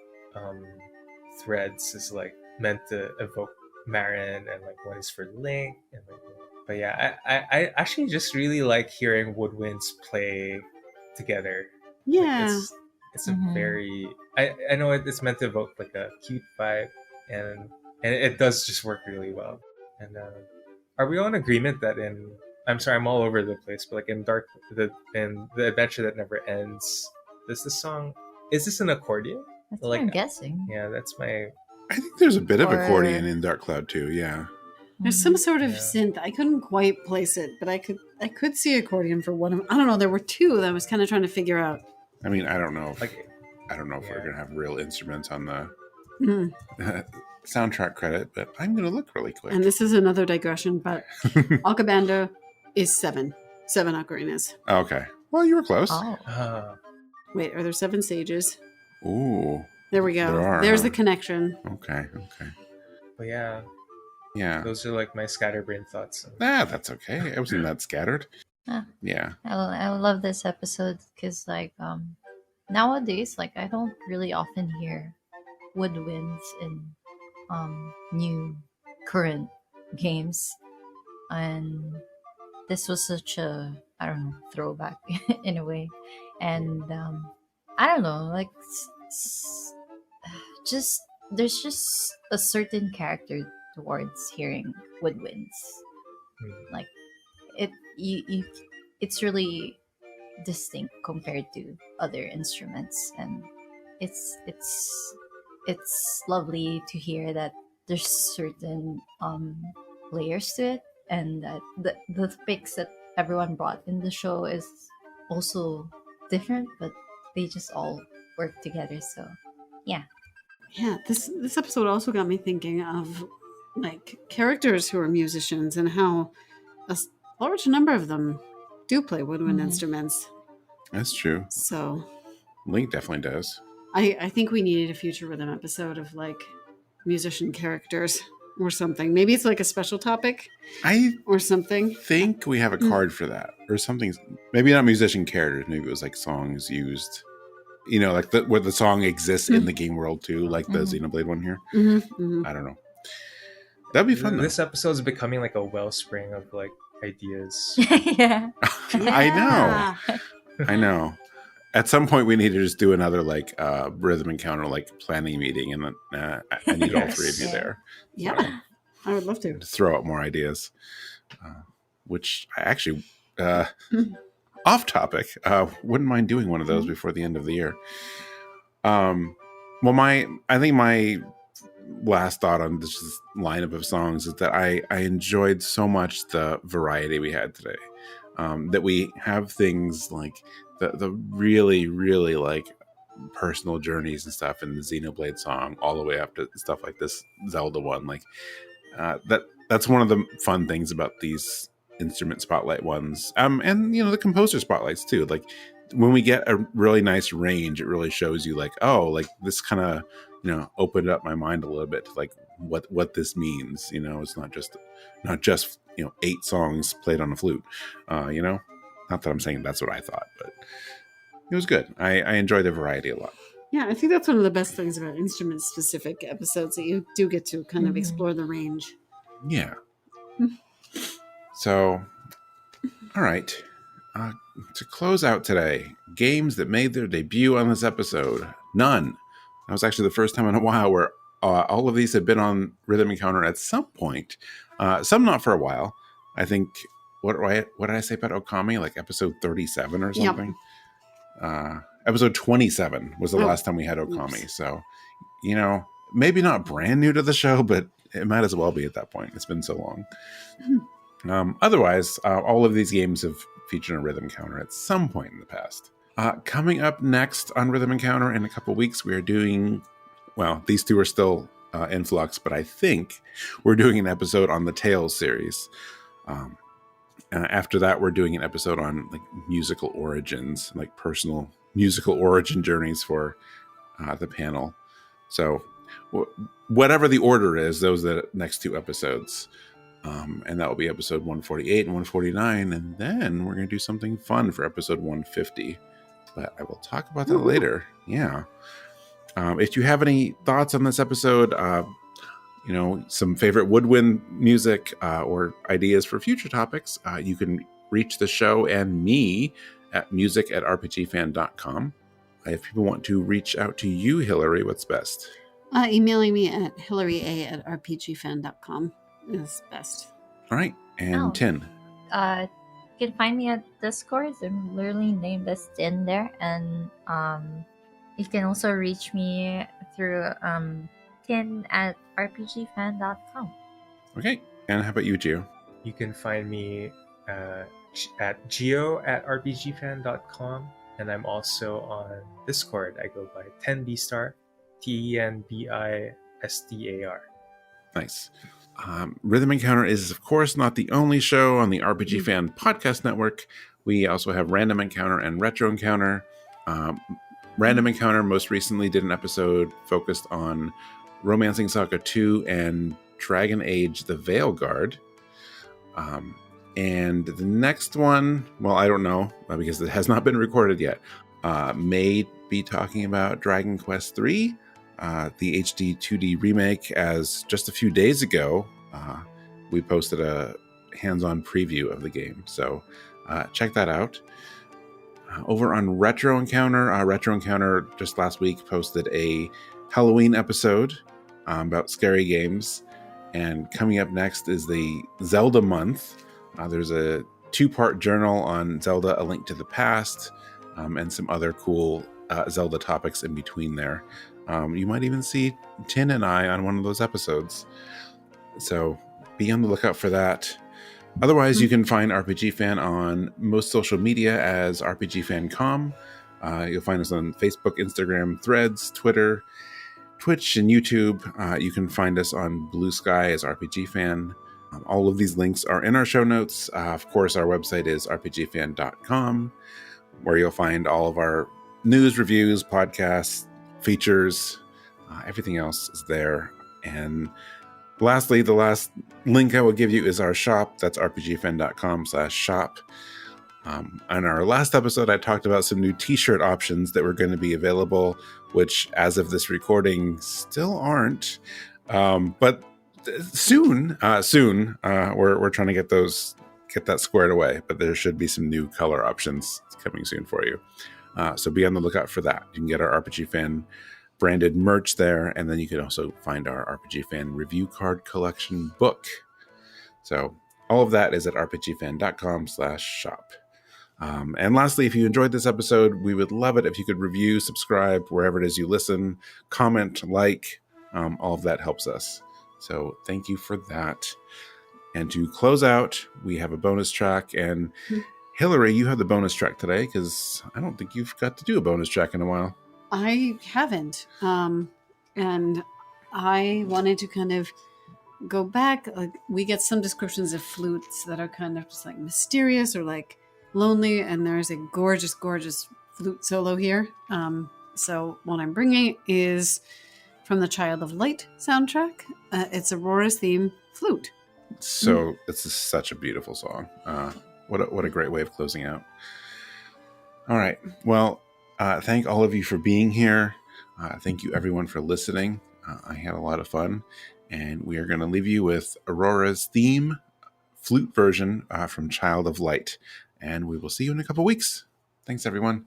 threads is like meant to evoke Marin, and like one is for Link, and like, but yeah, I actually just really like hearing woodwinds play together. Like, Yeah. it's a Mhm. very I know it's meant to evoke like a cute vibe, and it does just work really well. And are we all in agreement that in I'm sorry, I'm all over the place, but like in the adventure that never ends, does this song is this an accordion? That's Like what I'm guessing. yeah, that's my I think there's a bit of Or- accordion in Dark Cloud too. Yeah. There's some sort of Yeah. synth. I couldn't quite place it, but I could see accordion for one of them. I don't know. There were two that I was kind of trying to figure out. I mean, I don't know if like we're yeah. gonna have real instruments on the Mm. soundtrack credit, but I'm gonna look really quick. And this is another digression, but Alcabanda is 7. 7 ocarinas. Okay. Well, you were close. Oh. Wait, are there 7 sages? Ooh. There we go. There are, There's huh? the connection. Okay. But yeah, Yeah. those are like my scatterbrain thoughts. That's okay. I wasn't that scattered. Huh. Yeah. I love this episode because like nowadays like I don't really often hear woodwinds in new current games, and this was such a I don't know throwback in a way, and I don't know like just there's just a certain character towards hearing woodwinds. Like it you it's really distinct compared to other instruments, and it's lovely to hear that there's certain layers to it, and that the picks that everyone brought in the show is also different, but they just all work together. So yeah. Yeah, this episode also got me thinking of like characters who are musicians and how a large number of them do play woodwind Mhm. instruments. That's true. So Link definitely does. I think we needed a future rhythm episode of like musician characters or something. Maybe it's like a special topic I or something. think we have a card for that or something. Maybe not musician characters. Maybe it was like songs used. You know, like where the song exists in the game world too, like the Xenoblade one here. Mm-hmm. I don't know. That'd be fun though. This episode is becoming like a wellspring of like ideas. Yeah. I know. At some point, we need to just do another like rhythm encounter, like planning meeting, and I need all three of you Yes. there. Yeah, I would love to. To throw out more ideas, which I actually off topic wouldn't mind doing one of those before the end of the year. Well, I think my last thought on this lineup of songs is that I enjoyed so much the variety we had today. That we have things like the really, really like personal journeys and stuff in the Xenoblade song, all the way up to stuff like this Zelda one. Like that's one of the fun things about these instrument spotlight ones. And you know, the composer spotlights too. Like when we get a really nice range, it really shows you like, oh, like this kind of, you know, opened up my mind a little bit to like what this means. You know, it's not just you know 8 songs played on a flute. You know, not that I'm saying that's what I thought, but it was good. I enjoyed the variety a lot. Yeah, I think that's one of the best things about instrument specific episodes, that you do get to kind of explore the range. Yeah. So, all right. To close out today, games that made their debut on this episode. None. That was actually the first time in a while where all of these have been on Rhythm Encounter at some point. Some not for a while. I think, what did I say about Okami? Like episode 37 or something? Yep. Episode 27 was the last time we had Okami. Oops. So, you know, maybe not brand new to the show, but it might as well be at that point. It's been so long. Otherwise, all of these games have featured a Rhythm Encounter at some point in the past. Coming up next on Rhythm Encounter in a couple weeks, we are doing, well, these two are still in flux, but I think we're doing an episode on the Tales series. After that, we're doing an episode on like musical origins, like personal musical origin journeys for the panel. So whatever the order is, those are the next 2 episodes. And that will be episode 148 and 149. And then we're going to do something fun for episode 150. But I will talk about that later. Yeah. If you have any thoughts on this episode, some favorite woodwind music or ideas for future topics, you can reach the show and me at music@rpgfan.com. If people want to reach out to you, Hilary, what's best? Emailing me at hilary@rpgfan.com is best. All right. And Tin. You can find me at Discord. I'm literally named as Tin there. And you can also reach me through tin@rpgfan.com. Okay. And how about you, Gio? You can find me at geo@rpgfan.com, and I'm also on Discord. I go by 10bstar, TENBISTAR. Nice. Rhythm Encounter is, of course, not the only show on the RPG Fan Podcast Network. We also have Random Encounter and Retro Encounter. Random Encounter most recently did an episode focused on Romancing Saga 2 and Dragon Age The Veilguard. And the next one, well, I don't know, because it has not been recorded yet, may be talking about Dragon Quest III, the HD 2D remake, as just a few days ago, we posted a hands-on preview of the game. So check that out. Over on Retro Encounter just last week posted a Halloween episode about scary games. And coming up next is the Zelda month. There's a 2-part journal on Zelda: A Link to the Past, and some other cool Zelda topics in between there. You might even see Tin and I on one of those episodes. So be on the lookout for that. Otherwise, you can find RPG Fan on most social media as RPGFan.com. You'll find us on Facebook, Instagram, Threads, Twitter, Twitch, and YouTube. You can find us on Blue Sky as RPG Fan. All of these links are in our show notes. Of course, our website is rpgfan.com, where you'll find all of our news, reviews, podcasts, features. Everything else is there. And lastly, the last link I will give you is our shop. That's rpgfan.com/shop. On our last episode, I talked about some new t-shirt options that were going to be available, which as of this recording still aren't. But soon, we're trying to get that squared away, but there should be some new color options coming soon for you. So be on the lookout for that. You can get our RPG Fan branded merch there, and then you can also find our RPG Fan review card collection book. So all of that is at rpgfan.com/shop. And lastly, if you enjoyed this episode, we would love it if you could review, subscribe, wherever it is you listen, comment, like, all of that helps us. So thank you for that. And to close out, we have a bonus track. And Hilary, you have the bonus track today, because I don't think you've got to do a bonus track in a while. I haven't. And I wanted to kind of go back. Like, we get some descriptions of flutes that are kind of just like mysterious or like lonely, and there's a gorgeous, gorgeous flute solo here. So what I'm bringing is from the Child of Light soundtrack. It's Aurora's theme, Flute. So it's such a beautiful song. What a great way of closing out. All right. Well, thank all of you for being here. Thank you, everyone, for listening. I had a lot of fun. And we are going to leave you with Aurora's theme, flute version from Child of Light. And we will see you in a couple weeks. Thanks, everyone.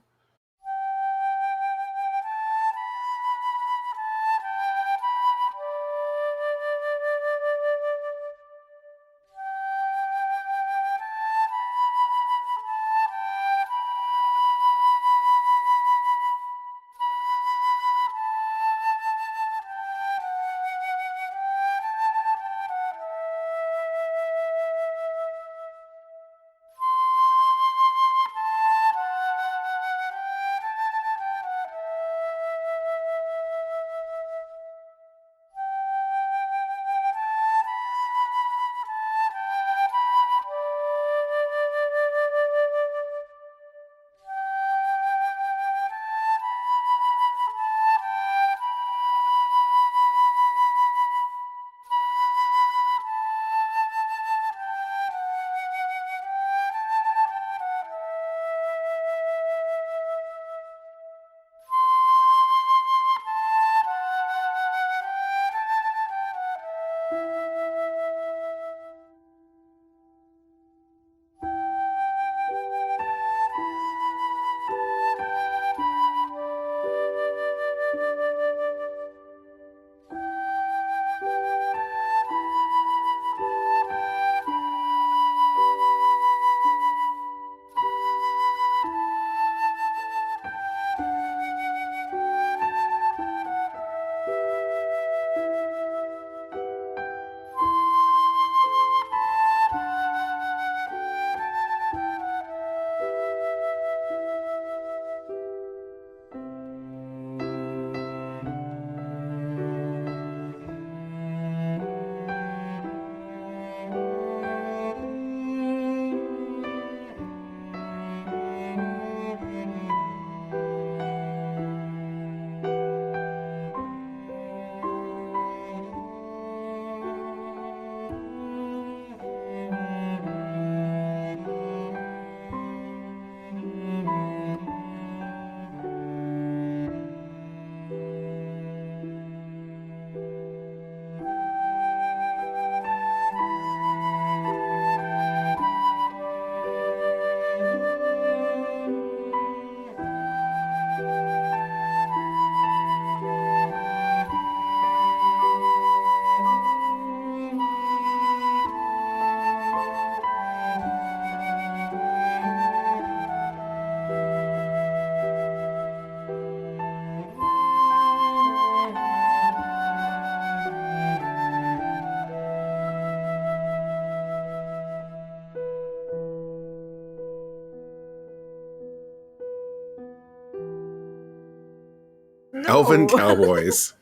no. Elven cowboys.